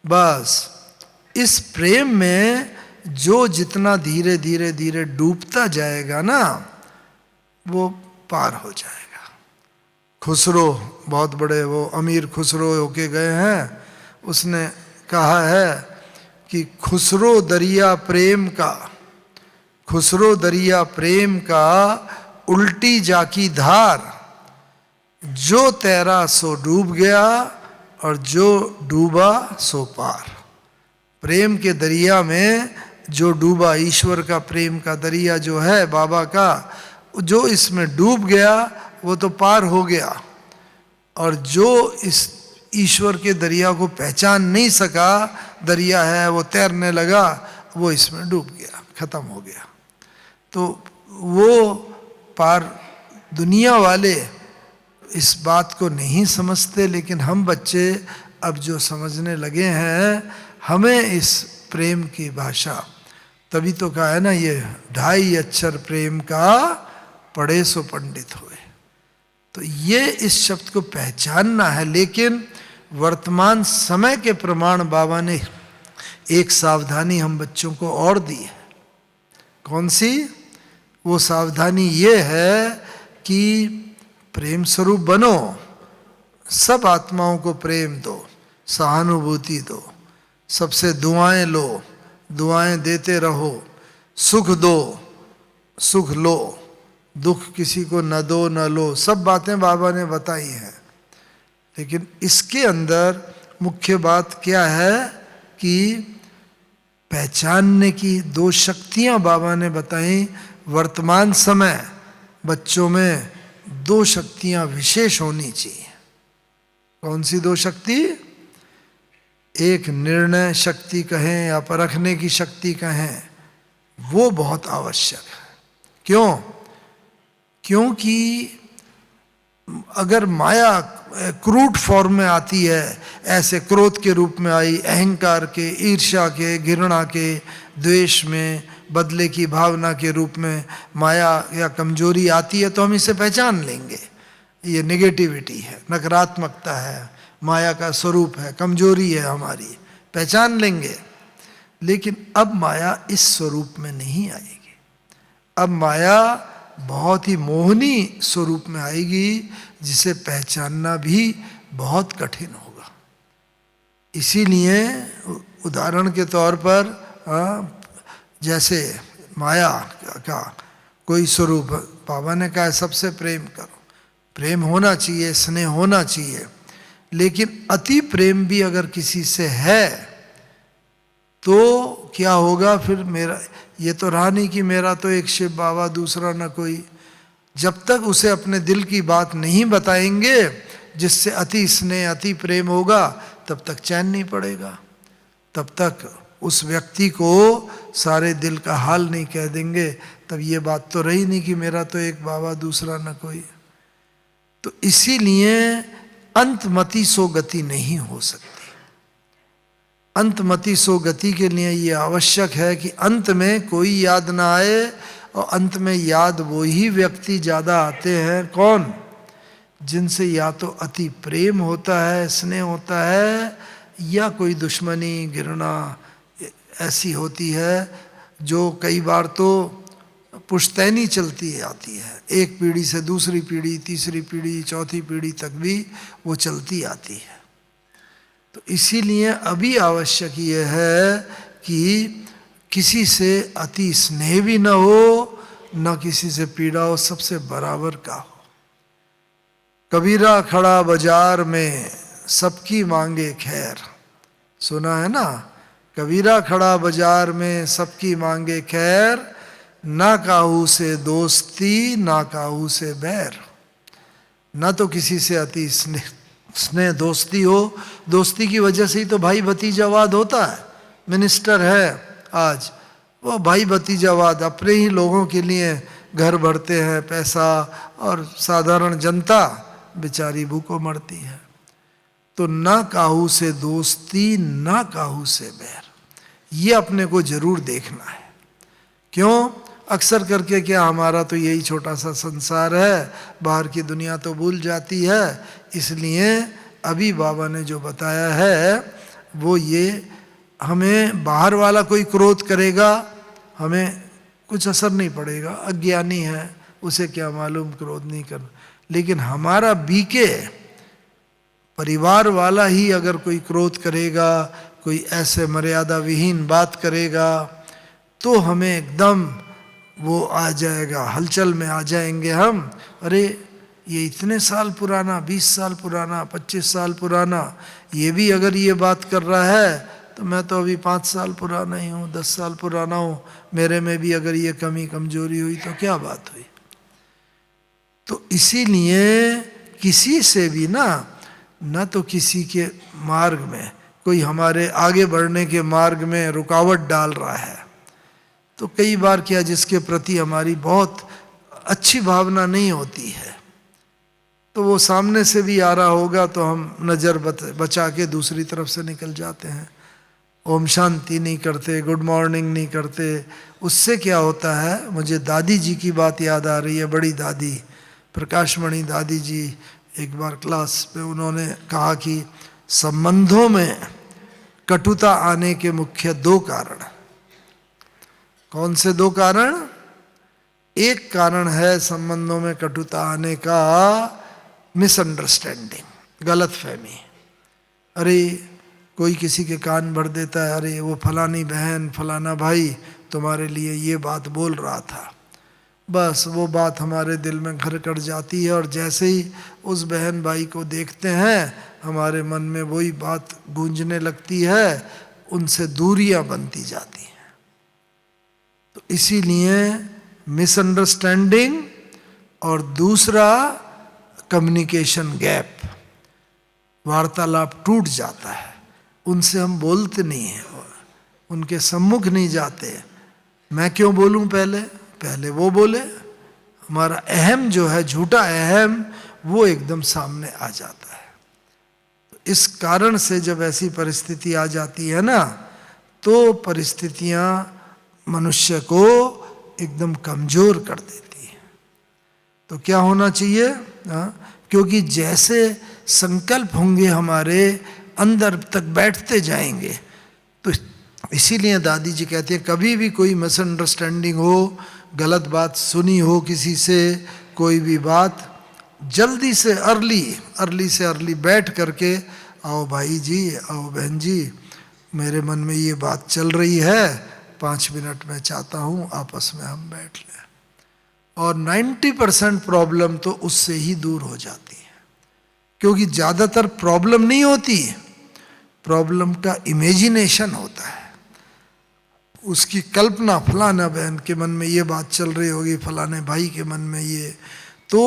बस इस प्रेम में जो जितना धीरे धीरे धीरे डूबता जाएगा ना, वो पार हो जाएगा। खुसरो, बहुत बड़े वो अमीर खुसरो होके गए हैं, उसने कहा है कि खुसरो दरिया प्रेम का, खुसरो दरिया प्रेम का उल्टी जाकी धार, जो तैरा सो डूब गया और जो डूबा सो पार। प्रेम के दरिया में जो डूबा, ईश्वर का प्रेम का दरिया जो है बाबा का, जो इसमें डूब गया वो तो पार हो गया, और जो इस ईश्वर के दरिया को पहचान नहीं सका, दरिया है वो तैरने लगा, वो इसमें डूब गया, खत्म हो गया। तो वो पार, दुनिया वाले इस बात को नहीं समझते, लेकिन हम बच्चे अब जो समझने लगे हैं, हमें इस प्रेम की भाषा, तभी तो कहा है ना, ये 2.5 अक्षर प्रेम का पढ़े सो पंडित हुए। तो ये इस शब्द को पहचानना है। लेकिन वर्तमान समय के प्रमाण बाबा ने एक सावधानी हम बच्चों को और दी है। कौन सी? वो सावधानी ये है कि प्रेम स्वरूप बनो, सब आत्माओं को प्रेम दो, सहानुभूति दो, सबसे दुआएं लो, दुआएं देते रहो, सुख दो, सुख लो, दुख किसी को न दो न लो, सब बातें बाबा ने बताई हैं। लेकिन इसके अंदर मुख्य बात क्या है कि पहचानने की 2 शक्तियां बाबा ने बताई। वर्तमान समय बच्चों में 2 शक्तियां विशेष होनी चाहिए। कौन सी 2 शक्ति? एक निर्णय शक्ति कहें या परखने की शक्ति कहें, वो बहुत आवश्यक है। क्यों? क्योंकि अगर माया क्रूड फॉर्म में आती है, ऐसे क्रोध के रूप में आई, अहंकार के, ईर्ष्या के, घृणा के, द्वेष में, बदले की भावना के रूप में माया या कमजोरी आती है, तो हम इसे पहचान लेंगे, ये नेगेटिविटी है, नकारात्मकता है, माया का स्वरूप है, कमजोरी है हमारी, पहचान लेंगे। लेकिन अब माया इस स्वरूप में नहीं आएगी। अब माया बहुत ही मोहनी स्वरूप में आएगी, जिसे पहचानना भी बहुत कठिन होगा। इसीलिए उदाहरण के तौर पर जैसे माया का कोई स्वरूप, बाबा ने कहा सबसे प्रेम करो, प्रेम होना चाहिए, स्नेह होना चाहिए, लेकिन अति प्रेम भी अगर किसी से है तो क्या होगा फिर? मेरा ये तो रहा नहीं कि मेरा तो एक शिव बाबा, दूसरा ना कोई। जब तक उसे अपने दिल की बात नहीं बताएंगे, जिससे अति स्नेह अति प्रेम होगा, तब तक चैन नहीं पड़ेगा, तब तक उस व्यक्ति को सारे दिल का हाल नहीं कह देंगे, तब ये बात तो रही नहीं कि मेरा तो एक बाबा, दूसरा ना कोई। तो इसीलिए अंतमति सो गति नहीं हो सकती। अंतमति सो गति के लिए ये आवश्यक है कि अंत में कोई याद ना आए, और अंत में याद वो ही व्यक्ति ज़्यादा आते हैं। कौन? जिनसे या तो अति प्रेम होता है, स्नेह होता है, या कोई दुश्मनी, घृणा ऐसी होती है जो कई बार तो पुश्तैनी चलती आती है, एक पीढ़ी से दूसरी पीढ़ी, तीसरी पीढ़ी, चौथी पीढ़ी तक भी वो चलती आती है। तो इसीलिए अभी आवश्यक ये है कि किसी से अति स्नेह भी न हो, न किसी से पीड़ा हो, सबसे बराबर का हो। कबीरा खड़ा बाजार में सबकी मांगे खैर, सुना है ना? कबीरा खड़ा बाजार में सबकी मांगे खैर, ना काहू से दोस्ती ना काहू से बैर। ना तो किसी से अति स्नेह दोस्ती हो, दोस्ती की वजह से ही तो भाई भतीजावाद होता है। मिनिस्टर है आज, वो भाई भतीजावाद, अपने ही लोगों के लिए घर भरते हैं पैसा, और साधारण जनता बेचारी भूखों मरती है। तो ना काहू से दोस्ती ना काहू से बैर, ये अपने को जरूर देखना है। क्यों? अक्सर करके क्या, हमारा तो यही छोटा सा संसार है, बाहर की दुनिया तो भूल जाती है। इसलिए अभी बाबा ने जो बताया है वो ये, हमें बाहर वाला कोई क्रोध करेगा, हमें कुछ असर नहीं पड़ेगा, अज्ञानी है, उसे क्या मालूम, क्रोध नहीं करना। लेकिन हमारा बीके परिवार वाला ही अगर कोई क्रोध करेगा, कोई ऐसे मर्यादा विहीन बात करेगा, तो हमें एकदम वो आ जाएगा, हलचल में आ जाएंगे हम। अरे ये इतने साल पुराना, 20 साल पुराना, 25 साल पुराना, ये भी अगर ये बात कर रहा है तो मैं तो अभी 5 साल पुराना ही हूँ, 10 साल पुराना हूँ, मेरे में भी अगर ये कमी कमजोरी हुई तो क्या बात हुई। तो इसीलिए किसी से भी न तो किसी के मार्ग में कोई हमारे आगे बढ़ने के मार्ग में रुकावट डाल रहा है, तो कई बार क्या जिसके प्रति हमारी बहुत अच्छी भावना नहीं होती है, तो वो सामने से भी आ रहा होगा तो हम नज़र बचा के दूसरी तरफ से निकल जाते हैं, ओम शांति नहीं करते, गुड मॉर्निंग नहीं करते। उससे क्या होता है, मुझे दादी जी की बात याद आ रही है, बड़ी दादी प्रकाशमणि दादी जी। एक बार क्लास में उन्होंने कहा कि संबंधों में कटुता आने के मुख्य 2 कारण। कौन से 2 कारण? एक कारण है संबंधों में कटुता आने का मिसअंडरस्टैंडिंग, गलत फहमी। अरे कोई किसी के कान भर देता है, अरे वो फलानी बहन फलाना भाई तुम्हारे लिए ये बात बोल रहा था, बस वो बात हमारे दिल में घर कर जाती है, और जैसे ही उस बहन भाई को देखते हैं हमारे मन में वही बात गूंजने लगती है, उनसे दूरियां बनती जाती हैं। तो इसीलिए मिसअंडरस्टैंडिंग, और दूसरा कम्युनिकेशन गैप, वार्तालाप टूट जाता है, उनसे हम बोलते नहीं हैं, उनके सम्मुख नहीं जाते। मैं क्यों बोलूं, पहले वो बोले, हमारा अहम जो है, झूठा अहम, वो एकदम सामने आ जाता है। तो इस कारण से जब ऐसी परिस्थिति आ जाती है ना, तो परिस्थितियां मनुष्य को एकदम कमजोर कर देती है। तो क्या होना चाहिए? क्योंकि जैसे संकल्प होंगे हमारे अंदर तक बैठते जाएंगे, तो इसीलिए दादी जी कहती है कभी भी कोई मिसअंडरस्टैंडिंग हो, गलत बात सुनी हो किसी से, कोई भी बात, जल्दी से अर्ली बैठ करके, आओ भाई जी, आओ बहन जी, मेरे मन में ये बात चल रही है, 5 मिनट में चाहता हूँ आपस में हम बैठ लें। और 90% प्रॉब्लम तो उससे ही दूर हो जाती है, क्योंकि ज़्यादातर प्रॉब्लम नहीं होती, प्रॉब्लम का इमेजिनेशन होता है, उसकी कल्पना, फलाना बहन के मन में ये बात चल रही होगी, फलाने भाई के मन में ये। तो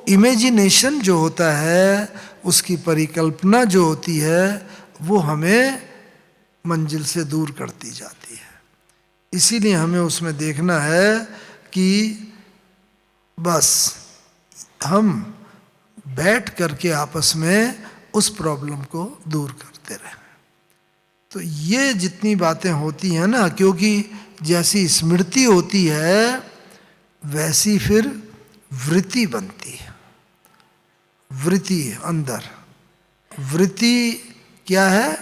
इमेजिनेशन जो होता है, उसकी परिकल्पना जो होती है, वो हमें मंजिल से दूर करती जाती है। इसीलिए हमें उसमें देखना है कि बस हम बैठ करके आपस में उस प्रॉब्लम को दूर करते रहें। तो ये जितनी बातें होती हैं ना, क्योंकि जैसी स्मृति होती है वैसी फिर वृत्ति बनती है। वृत्ति अंदर, वृत्ति क्या है?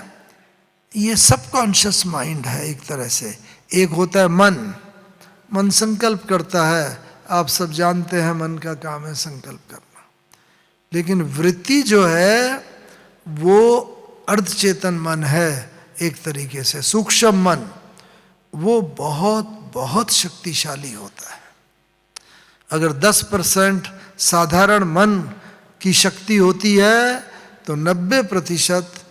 ये सबकॉन्शियस माइंड है एक तरह से। एक होता है मन संकल्प करता है, आप सब जानते हैं मन का काम है संकल्प करना। लेकिन वृत्ति जो है वो अर्धचेतन मन है, एक तरीके से सूक्ष्म मन, वो बहुत बहुत शक्तिशाली होता है। अगर 10% साधारण मन की शक्ति होती है तो 90%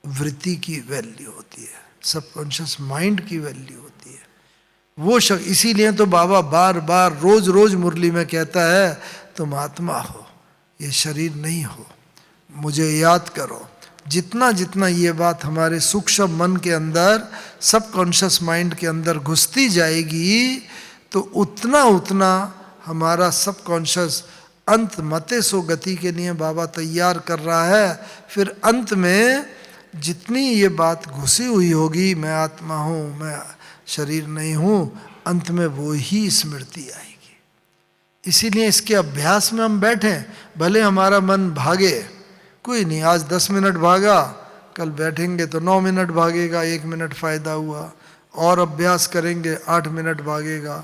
वृत्ति की वैल्यू होती है, सबकॉन्शियस माइंड की वैल्यू होती है। वो इसीलिए तो बाबा बार बार रोज रोज मुरली में कहता है, तुम आत्मा हो, ये शरीर नहीं हो, मुझे याद करो। जितना जितना ये बात हमारे सूक्ष्म मन के अंदर, सबकॉन्शियस माइंड के अंदर घुसती जाएगी, तो उतना उतना हमारा सबकॉन्शियस अंत मते सो गति के लिए बाबा तैयार कर रहा है। फिर अंत में जितनी ये बात घुसी हुई होगी, मैं आत्मा हूँ, मैं शरीर नहीं हूँ, अंत में वो ही स्मृति आएगी। इसीलिए इसके अभ्यास में हम बैठें, भले हमारा मन भागे, कोई नहीं, आज 10 मिनट भागा, कल बैठेंगे तो 9 मिनट भागेगा, 1 मिनट फायदा हुआ, और अभ्यास करेंगे 8 मिनट भागेगा।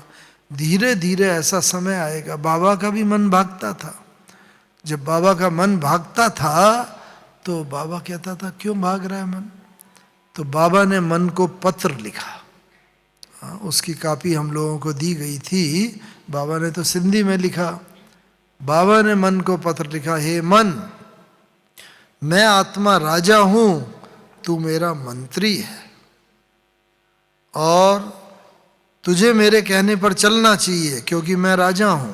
धीरे धीरे ऐसा समय आएगा, बाबा का भी मन भागता था, जब बाबा का मन भागता था तो बाबा कहता था क्यों भाग रहा है मन? तो बाबा ने मन को पत्र लिखा। उसकी कॉपी हम लोगों को दी गई थी। बाबा ने तो सिंधी में लिखा। बाबा ने मन को पत्र लिखा, हे मन, मैं आत्मा राजा हूं, तू मेरा मंत्री है और तुझे मेरे कहने पर चलना चाहिए क्योंकि मैं राजा हूं।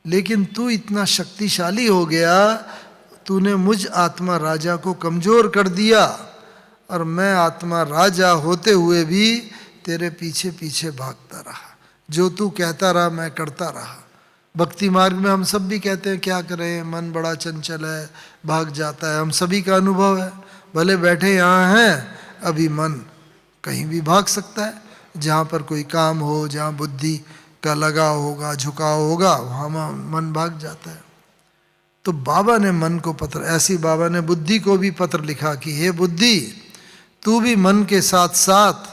लेकिन तू इतना शक्तिशाली हो गया, तूने मुझ आत्मा राजा को कमजोर कर दिया और मैं आत्मा राजा होते हुए भी तेरे पीछे पीछे भागता रहा। जो तू कहता रहा मैं करता रहा। भक्ति मार्ग में हम सब भी कहते हैं क्या करें, मन बड़ा चंचल है, भाग जाता है। हम सभी का अनुभव है। भले बैठे यहाँ हैं, अभी मन कहीं भी भाग सकता है। जहाँ पर कोई काम हो, जहाँ बुद्धि का लगाव होगा, झुकाव होगा, वहाँ मन भाग जाता है। तो बाबा ने मन को पत्र, ऐसी बाबा ने बुद्धि को भी पत्र लिखा कि हे बुद्धि, तू भी मन के साथ साथ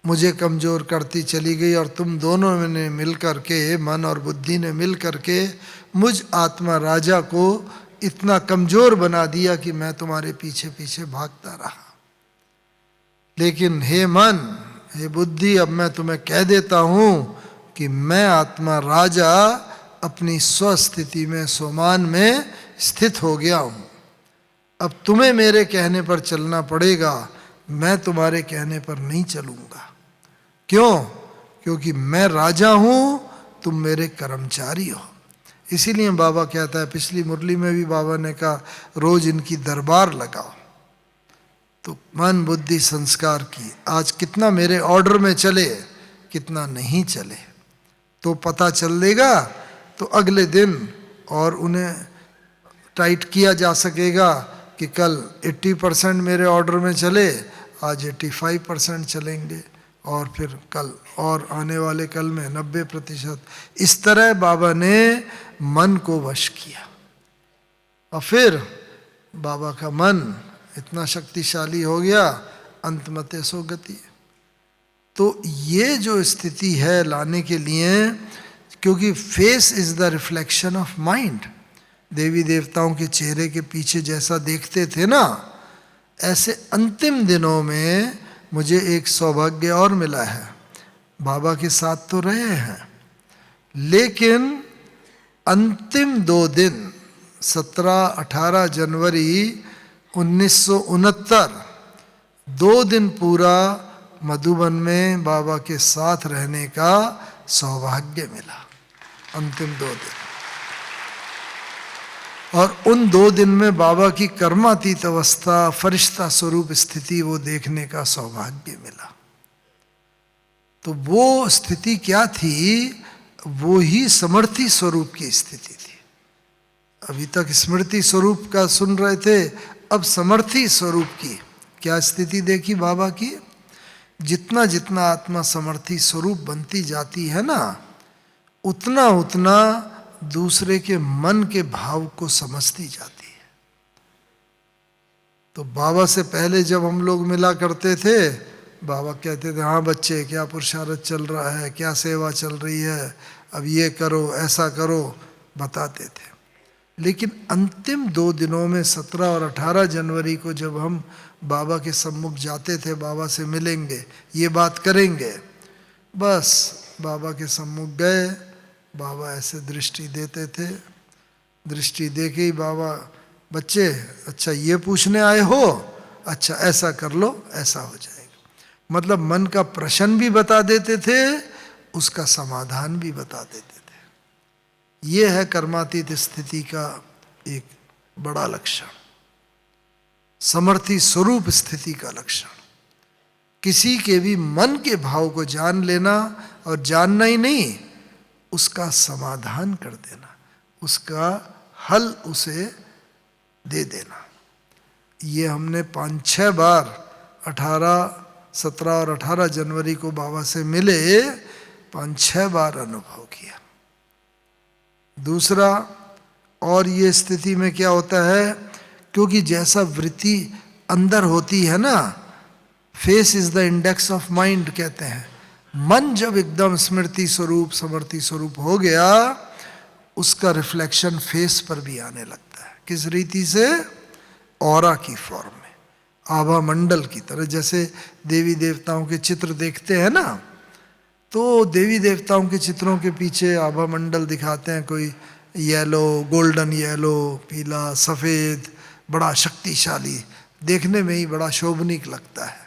मुझे कमज़ोर करती चली गई और तुम दोनों ने मिल कर के, मन और बुद्धि ने मिल कर के मुझ आत्मा राजा को इतना कमज़ोर बना दिया कि मैं तुम्हारे पीछे पीछे भागता रहा। लेकिन हे मन, हे बुद्धि, अब मैं तुम्हें कह देता हूँ कि मैं आत्मा राजा अपनी स्वस्थिति में, सोमान में स्थित हो गया हूँ। अब तुम्हें मेरे कहने पर चलना पड़ेगा, मैं तुम्हारे कहने पर नहीं चलूँगा। क्यों? क्योंकि मैं राजा हूं, तुम मेरे कर्मचारी हो। इसीलिए बाबा कहता है, पिछली मुरली में भी बाबा ने कहा रोज इनकी दरबार लगाओ। तो मन बुद्धि संस्कार की आज कितना मेरे ऑर्डर में चले, कितना नहीं चले, तो पता चल देगा। तो अगले दिन और उन्हें टाइट किया जा सकेगा कि कल 80% मेरे ऑर्डर में चले, आज 85% चलेंगे और फिर कल और आने वाले कल में 90%। इस तरह बाबा ने मन को वश किया और फिर बाबा का मन इतना शक्तिशाली हो गया, अंतमते सो गति। तो ये जो स्थिति है लाने के लिए, क्योंकि face is the reflection of mind. देवी देवताओं के चेहरे के पीछे जैसा देखते थे ना, ऐसे अंतिम दिनों में मुझे एक सौभाग्य और मिला है। बाबा के साथ तो रहे हैं, लेकिन अंतिम 2 दिन 17-18 जनवरी 1969 2 दिन पूरा मधुबन में बाबा के साथ रहने का सौभाग्य मिला। अंतिम 2 दिन, और उन 2 दिन में बाबा की कर्मातीत अवस्था, फरिश्ता स्वरूप स्थिति वो देखने का सौभाग्य मिला। तो वो स्थिति क्या थी? वो ही समर्थी स्वरूप की स्थिति थी। अभी तक स्मृति स्वरूप का सुन रहे थे, अब समर्थी स्वरूप की क्या स्थिति देखी बाबा की? जितना जितना आत्मा समर्थी स्वरूप बनती जाती है ना, उतना उतना दूसरे के मन के भाव को समझती जाती है। तो बाबा से पहले जब हम लोग मिला करते थे, बाबा कहते थे हाँ बच्चे, क्या पुरुषार्थ चल रहा है, क्या सेवा चल रही है, अब ये करो, ऐसा करो, बताते थे। लेकिन अंतिम 2 दिनों में 17 और 18 जनवरी को जब हम बाबा के सम्मुख जाते थे, बाबा से मिलेंगे, ये बात करेंगे, बस बाबा के सम्मुख गए, बाबा ऐसे दृष्टि देते थे। दृष्टि देके ही बाबा, बच्चे अच्छा ये पूछने आए हो, अच्छा ऐसा कर लो, ऐसा हो जाएगा। मतलब मन का प्रश्न भी बता देते थे, उसका समाधान भी बता देते थे। ये है कर्मातीत स्थिति का एक बड़ा लक्षण, समर्थी स्वरूप स्थिति का लक्षण। किसी के भी मन के भाव को जान लेना, और जानना ही नहीं, उसका समाधान कर देना, उसका हल उसे दे देना। ये हमने 5-6 बार 17 और 18 जनवरी को बाबा से मिले, 5-6 बार अनुभव किया। दूसरा, और ये स्थिति में क्या होता है, क्योंकि जैसा वृत्ति अंदर होती है ना, face is the index of mind कहते हैं। मन जब एकदम स्मृति स्वरूप, समर्थी स्वरूप हो गया, उसका रिफ्लेक्शन फेस पर भी आने लगता है। किस रीति से? ऑरा की फॉर्म में, आभा मंडल की तरह। जैसे देवी देवताओं के चित्र देखते हैं ना, तो देवी देवताओं के चित्रों के पीछे आभा मंडल दिखाते हैं, कोई येलो, गोल्डन येलो, पीला, सफ़ेद, बड़ा शक्तिशाली, देखने में ही बड़ा शोभनीक लगता है।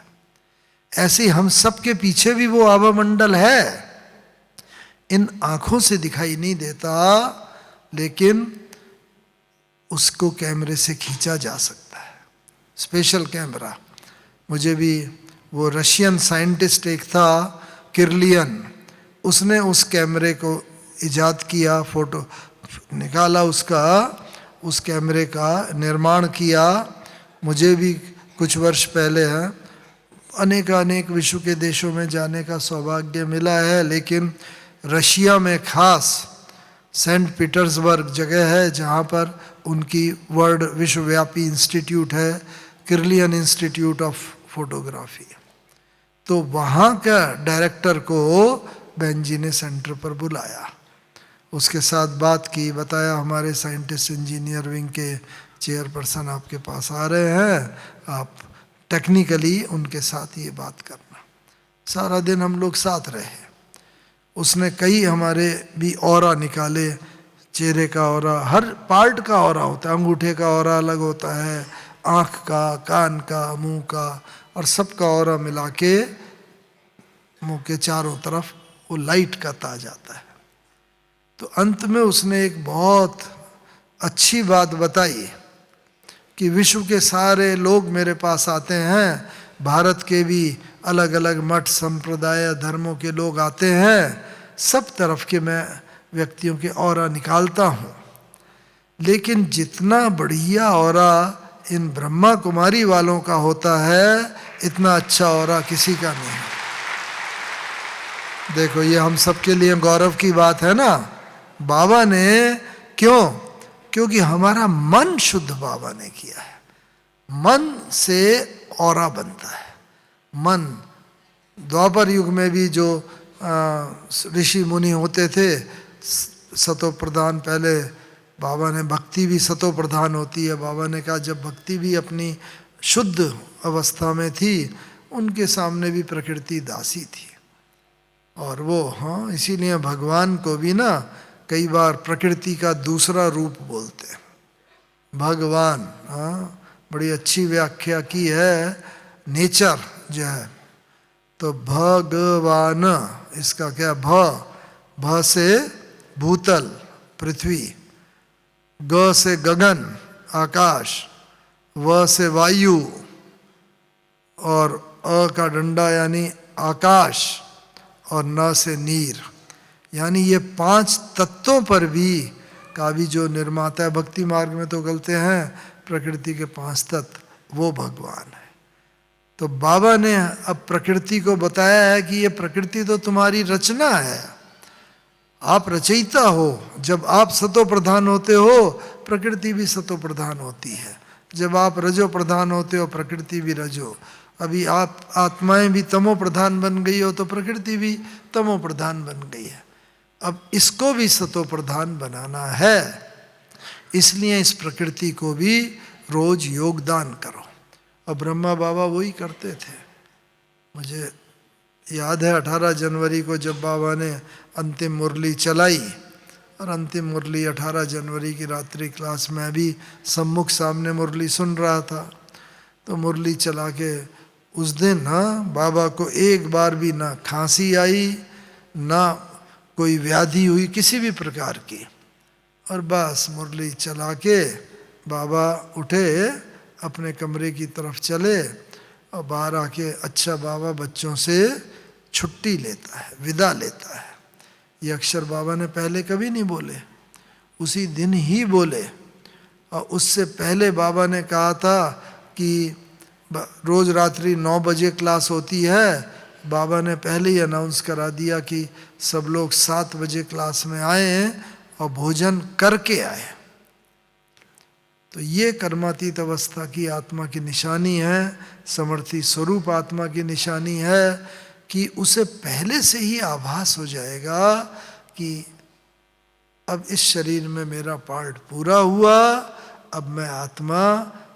ऐसे ही हम सब के पीछे भी वो आभा मंडल है। इन आँखों से दिखाई नहीं देता, लेकिन उसको कैमरे से खींचा जा सकता है, स्पेशल कैमरा। मुझे भी वो रशियन साइंटिस्ट एक था, किरलियन, उसने उस कैमरे को इजाद किया, फोटो निकाला उसका, उस कैमरे का निर्माण किया। मुझे भी कुछ वर्ष पहले है अनेक विश्व के देशों में जाने का सौभाग्य मिला है, लेकिन रशिया में खास सेंट पीटर्सबर्ग जगह है जहाँ पर उनकी वर्ल्ड विश्वव्यापी इंस्टीट्यूट है, किरलियन इंस्टीट्यूट ऑफ फोटोग्राफी। तो वहाँ का डायरेक्टर को बहन जी ने सेंटर पर बुलाया, उसके साथ बात की, बताया हमारे साइंटिस्ट इंजीनियर विंग के चेयरपर्सन आपके पास आ रहे हैं, आप टेक्निकली उनके साथ ये बात करना। सारा दिन हम लोग साथ रहे। उसने कई हमारे भी ऑरा निकाले, चेहरे का ऑरा, हर पार्ट का ऑरा होता है, अंगूठे का ऑरा अलग होता है, आँख का, कान का, मुंह का, और सबका ऑरा मिला के मुंह के चारों तरफ वो लाइट का ताज आता है। तो अंत में उसने एक बहुत अच्छी बात बताई कि विश्व के सारे लोग मेरे पास आते हैं, भारत के भी अलग अलग मठ, संप्रदाय, धर्मों के लोग आते हैं, सब तरफ के मैं व्यक्तियों के ऑरा निकालता हूँ, लेकिन जितना बढ़िया ऑरा इन ब्रह्मा कुमारी वालों का होता है, इतना अच्छा ऑरा किसी का नहीं है। देखो, ये हम सबके लिए गौरव की बात है ना। बाबा ने क्यों? क्योंकि हमारा मन शुद्ध बाबा ने किया है। मन से ऑरा बनता है। मन, द्वापर युग में भी जो ऋषि मुनि होते थे सतो प्रधान, पहले बाबा ने, भक्ति भी सतो प्रधान होती है। बाबा ने कहा जब भक्ति भी अपनी शुद्ध अवस्था में थी, उनके सामने भी प्रकृति दासी थी। और वो, हाँ, इसीलिए भगवान को भी ना कई बार प्रकृति का दूसरा रूप बोलते हैं, भगवान। हाँ, बड़ी अच्छी व्याख्या की है, नेचर जो है। तो भगवान, इसका क्या? भ से भूतल पृथ्वी, ग से गगन आकाश, व से वायु, और अ का डंडा यानी आकाश, और न से नीर। यानी ये 5 तत्वों पर भी का भी जो निर्माता है, भक्ति मार्ग में तो गलते हैं प्रकृति के 5 तत्व, वो भगवान है। तो बाबा ने अब प्रकृति को बताया है कि ये प्रकृति तो तुम्हारी रचना है, आप रचयिता हो। जब आप सतो प्रधान होते हो, प्रकृति भी सतो प्रधान होती है। जब आप रजो प्रधान होते हो, प्रकृति भी रजो। अभी आप आत्माएं भी तमो प्रधान बन गई हो, तो प्रकृति भी तमो प्रधान बन गई है। अब इसको भी सतो प्रधान बनाना है, इसलिए इस प्रकृति को भी रोज योगदान करो। और ब्रह्मा बाबा वही करते थे। मुझे याद है 18 जनवरी को जब बाबा ने अंतिम मुरली चलाई, और अंतिम मुरली 18 जनवरी की रात्रि क्लास में भी सम्मुख सामने मुरली सुन रहा था। तो मुरली चला के उस दिन, हाँ, बाबा को एक बार भी ना खांसी आई, ना कोई व्याधि हुई किसी भी प्रकार की। और बस मुरली चला के बाबा उठे, अपने कमरे की तरफ चले, और बाहर आके, अच्छा बाबा बच्चों से छुट्टी लेता है, विदा लेता है। ये अक्षर बाबा ने पहले कभी नहीं बोले, उसी दिन ही बोले। और उससे पहले बाबा ने कहा था कि रोज रात्रि 9 बजे क्लास होती है। बाबा ने पहले ही अनाउंस करा दिया कि सब लोग 7 बजे क्लास में आए और भोजन करके आए। तो ये कर्मातीत अवस्था की आत्मा की निशानी है, समर्थी स्वरूप आत्मा की निशानी है कि उसे पहले से ही आभास हो जाएगा कि अब इस शरीर में मेरा पार्ट पूरा हुआ, अब मैं आत्मा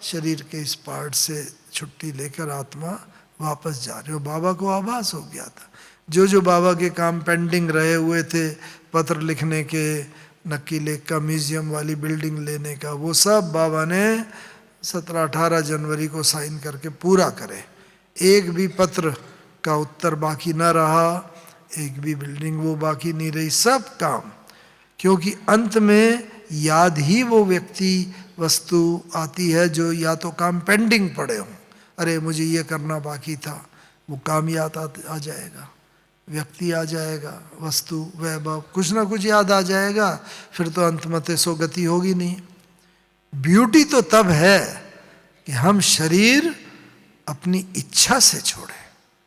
शरीर के इस पार्ट से छुट्टी लेकर आत्मा वापस जा रही हूँ। बाबा को आभास हो गया था, जो बाबा के काम पेंडिंग रहे हुए थे, पत्र लिखने के, नक्की लेक का म्यूजियम वाली बिल्डिंग लेने का, वो सब बाबा ने 17-18 जनवरी को साइन करके पूरा करे। एक भी पत्र का उत्तर बाकी न रहा, एक भी बिल्डिंग वो बाकी नहीं रही, सब काम। क्योंकि अंत में याद ही वो व्यक्ति वस्तु आती है जो या तो काम पेंडिंग पड़े हों, अरे मुझे ये करना बाकी था, वो काम याद आ जाएगा, व्यक्ति आ जाएगा, वस्तु वैभव कुछ ना कुछ याद आ जाएगा, फिर तो अंतमते सो गति होगी नहीं। ब्यूटी तो तब है कि हम शरीर अपनी इच्छा से छोड़े।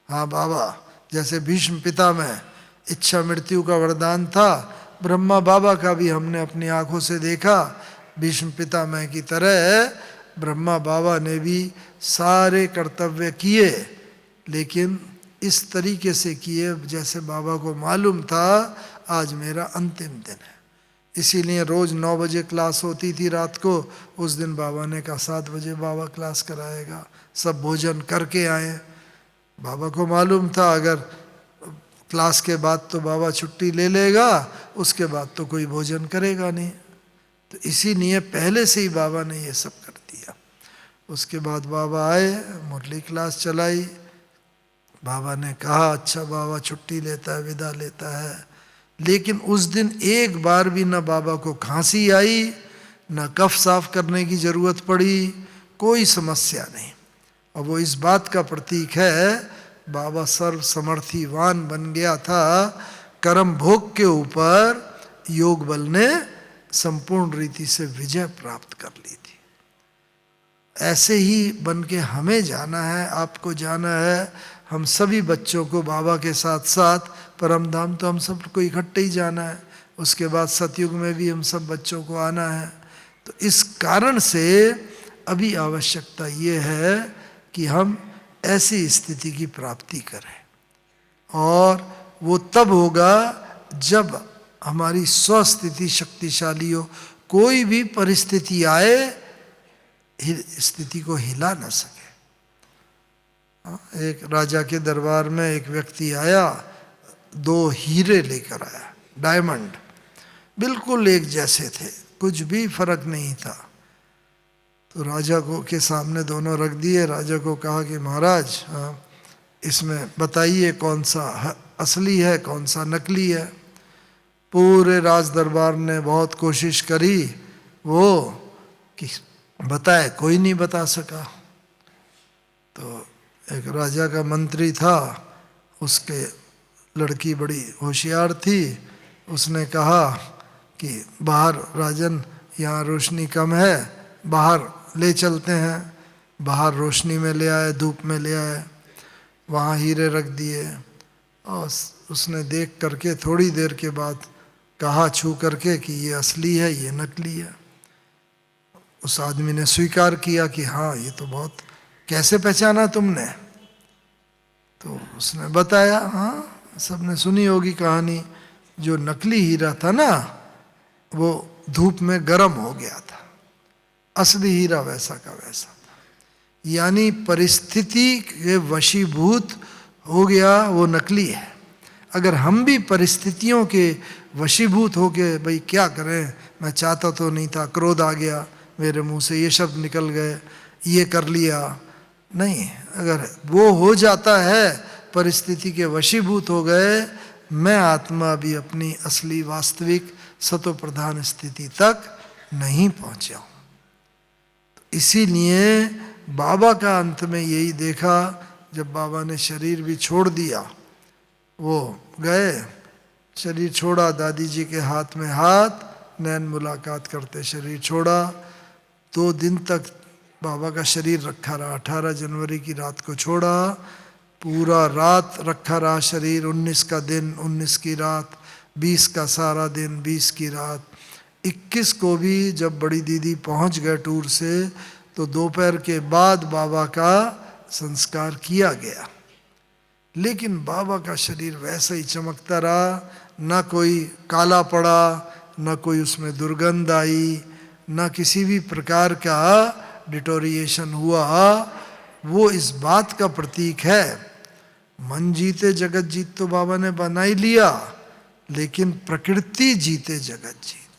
हाँ बाबा, जैसे भीष्म पिता में इच्छा मृत्यु का वरदान था, ब्रह्मा बाबा का भी हमने अपनी आंखों से देखा, भीष्म पितामह की तरह ब्रह्मा बाबा ने भी सारे कर्तव्य किए, लेकिन इस तरीके से किए जैसे बाबा को मालूम था आज मेरा अंतिम दिन है। इसीलिए रोज़ 9 बजे क्लास होती थी रात को, उस दिन बाबा ने कहा 7 बजे बाबा क्लास कराएगा, सब भोजन करके आए। बाबा को मालूम था अगर क्लास के बाद तो बाबा छुट्टी ले लेगा, उसके बाद तो कोई भोजन करेगा नहीं, तो इसीलिए पहले से ही बाबा ने ये सब कर दिया। उसके बाद बाबा आए, मुरली क्लास चलाई, बाबा ने कहा अच्छा बाबा छुट्टी लेता है, विदा लेता है, लेकिन उस दिन एक बार भी ना बाबा को खांसी आई, ना कफ साफ करने की जरूरत पड़ी, कोई समस्या नहीं। और वो इस बात का प्रतीक है बाबा सर्वसमर्थीवान बन गया था, कर्म भोग के ऊपर योग बल ने संपूर्ण रीति से विजय प्राप्त कर ली थी। ऐसे ही बन के हमें जाना है, आपको जाना है, हम सभी बच्चों को बाबा के साथ साथ परम धाम तो हम सबको इकट्ठे ही जाना है, उसके बाद सतयुग में भी हम सब बच्चों को आना है। तो इस कारण से अभी आवश्यकता ये है कि हम ऐसी स्थिति की प्राप्ति करें, और वो तब होगा जब हमारी स्वस्थिति शक्तिशाली हो, कोई भी परिस्थिति आए स्थिति को हिला ना सके। एक राजा के दरबार में एक व्यक्ति आया, 2 हीरे लेकर आया, डायमंड, बिल्कुल एक जैसे थे, कुछ भी फर्क नहीं था। तो राजा को के सामने दोनों रख दिए। राजा को कहा कि महाराज इसमें बताइए कौन सा असली है कौन सा नकली है। पूरे राज दरबार ने बहुत कोशिश करी वो कि बताए, कोई नहीं बता सका। तो एक राजा का मंत्री था, उसके लड़की बड़ी होशियार थी, उसने कहा कि बाहर राजन यहाँ रोशनी कम है, बाहर ले चलते हैं। बाहर रोशनी में ले आए, धूप में ले आए, वहाँ हीरे रख दिए, और उसने देख करके थोड़ी देर के बाद कहा छू करके कि ये असली है ये नकली है। उस आदमी ने स्वीकार किया कि हाँ ये तो बहुत, कैसे पहचाना तुमने? तो उसने बताया, हाँ सबने सुनी होगी कहानी, जो नकली हीरा था ना वो धूप में गर्म हो गया था, असली हीरा वैसा का वैसा था। यानी परिस्थिति के वशीभूत हो गया वो नकली है। अगर हम भी परिस्थितियों के वशीभूत हो के भाई क्या करें, मैं चाहता तो नहीं था, क्रोध आ गया मेरे मुंह से, ये शब्द निकल गए, ये कर लिया, नहीं, अगर वो हो जाता है परिस्थिति के वशीभूत हो गए, मैं आत्मा भी अपनी असली वास्तविक सतो प्रधान स्थिति तक नहीं पहुंचा हूं। इसीलिए बाबा का अंत में यही देखा, जब बाबा ने शरीर भी छोड़ दिया, वो गए, शरीर छोड़ा, दादी जी के हाथ में हाथ, नैन मुलाकात करते शरीर छोड़ा। 2 दिन तक बाबा का शरीर रखा रहा, 18 जनवरी की रात को छोड़ा, पूरा रात रखा रहा शरीर, 19 का दिन 19 की रात, 20 का सारा दिन 20 की रात, 21 को भी जब बड़ी दीदी पहुंच गए टूर से, तो दोपहर के बाद बाबा का संस्कार किया गया। लेकिन बाबा का शरीर वैसे ही चमकता रहा, ना कोई काला पड़ा, न कोई उसमें दुर्गंध आई, न किसी भी प्रकार का डिटोरिएशन हुआ, वो इस बात का प्रतीक है। मन जीते जगत जीत तो बाबा ने बना ही लिया, लेकिन प्रकृति जीते जगत जीत,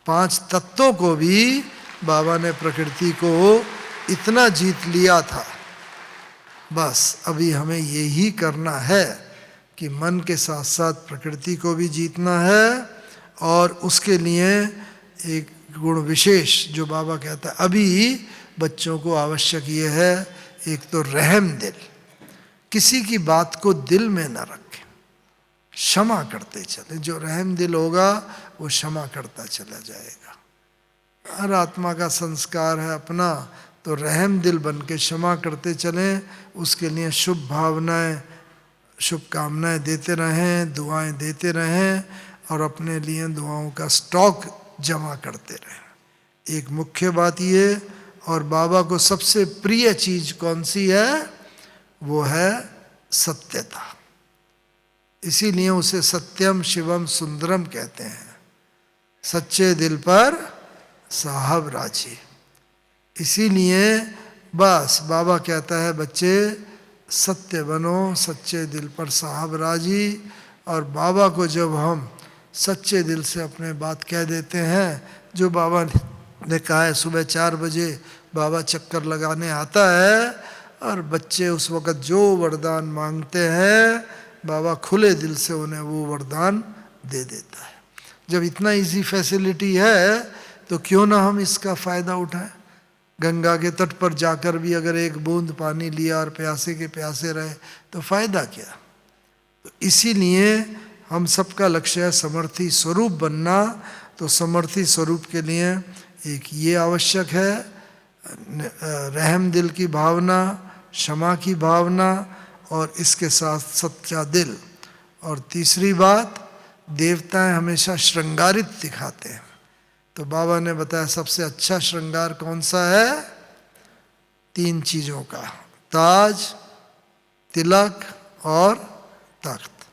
5 तत्वों को भी बाबा ने प्रकृति को इतना जीत लिया था। बस अभी हमें यही करना है कि मन के साथ साथ प्रकृति को भी जीतना है, और उसके लिए एक गुण विशेष जो बाबा कहता है अभी बच्चों को आवश्यक ये है, एक तो रहम दिल, किसी की बात को दिल में न रखें, क्षमा करते चले। जो रहम दिल होगा वो क्षमा करता चला जाएगा। हर आत्मा का संस्कार है अपना, तो रहम दिल बन के क्षमा करते चलें। उसके लिए शुभ भावनाएं, शुभकामनाएं देते रहें, दुआएं देते रहें, और अपने लिए दुआओं का स्टॉक जमा करते रहें। एक मुख्य बात ये, और बाबा को सबसे प्रिय चीज कौन सी है, वो है सत्यता। इसीलिए उसे सत्यम शिवम सुंदरम कहते हैं। सच्चे दिल पर साहब राजी। इसीलिए बस बाबा कहता है बच्चे सत्य बनो, सच्चे दिल पर साहब राजी। और बाबा को जब हम सच्चे दिल से अपने बात कह देते हैं, जो बाबा ने कहा है सुबह 4 बजे बाबा चक्कर लगाने आता है, और बच्चे उस वक़्त जो वरदान मांगते हैं बाबा खुले दिल से उन्हें वो वरदान दे देता है। जब इतना इजी फैसिलिटी है तो क्यों ना हम इसका फ़ायदा उठाएं। गंगा के तट पर जाकर भी अगर एक बूंद पानी लिया और प्यासे के प्यासे रहे तो फ़ायदा क्या। तो इसीलिए हम सबका लक्ष्य है समर्थी स्वरूप बनना। तो समर्थी स्वरूप के लिए एक ये आवश्यक है, रहम दिल की भावना, क्षमा की भावना, और इसके साथ सच्चा दिल। और तीसरी बात, देवताएं हमेशा श्रृंगारित दिखाते हैं। तो बाबा ने बताया सबसे अच्छा श्रृंगार कौन सा है, 3 चीज़ों का, ताज, तिलक और तख्त।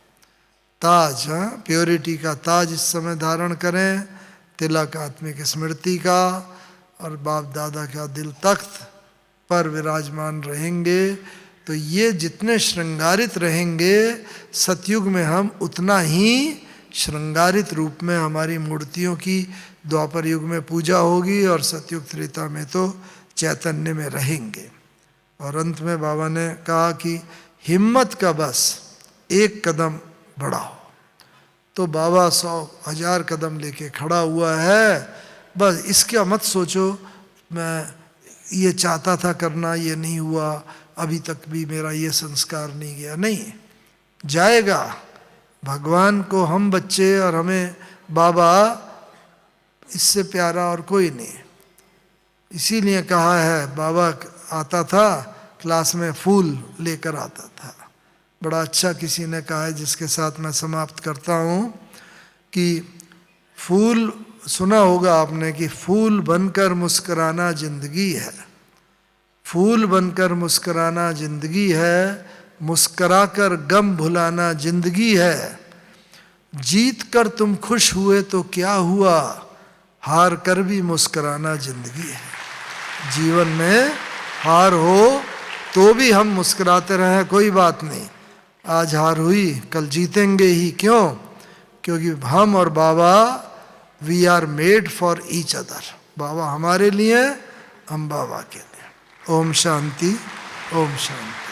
ताज, प्योरिटी का ताज इस समय धारण करें, तिलक आत्मिक स्मृति का, और बाप दादा का दिल तख्त पर विराजमान रहेंगे। तो ये जितने श्रृंगारित रहेंगे, सतयुग में हम उतना ही श्रृंगारित रूप में हमारी मूर्तियों की द्वापर युग में पूजा होगी, और सतयुग त्रेता में तो चैतन्य में रहेंगे। और अंत में बाबा ने कहा कि हिम्मत का बस 1 कदम बढ़ाओ। तो बाबा 100,000 कदम लेके खड़ा हुआ है। बस इसका मत सोचो मैं ये चाहता था करना, ये नहीं हुआ, अभी तक भी मेरा ये संस्कार नहीं गया। नहीं, जाएगा। भगवान को हम बच्चे और हमें बाबा, इससे प्यारा और कोई नहीं। इसीलिए कहा है बाबा आता था क्लास में फूल लेकर आता था। बड़ा अच्छा किसी ने कहा है जिसके साथ मैं समाप्त करता हूँ कि फूल, सुना होगा आपने कि फूल बनकर मुस्कुराना जिंदगी है। फूल बनकर मुस्कुराना जिंदगी है, मुस्कुराकर गम भुलाना जिंदगी है। जीत कर तुम खुश हुए तो क्या हुआ, हार कर भी मुस्कुराना जिंदगी है। जीवन में हार हो तो भी हम मुस्कुराते रहें, कोई बात नहीं। आज हार हुई, कल जीतेंगे ही। क्यों? क्योंकि हम और बाबा we are made for each other. बाबा हमारे लिए, हम बाबा के लिए। ओम शांति, ओम शांति।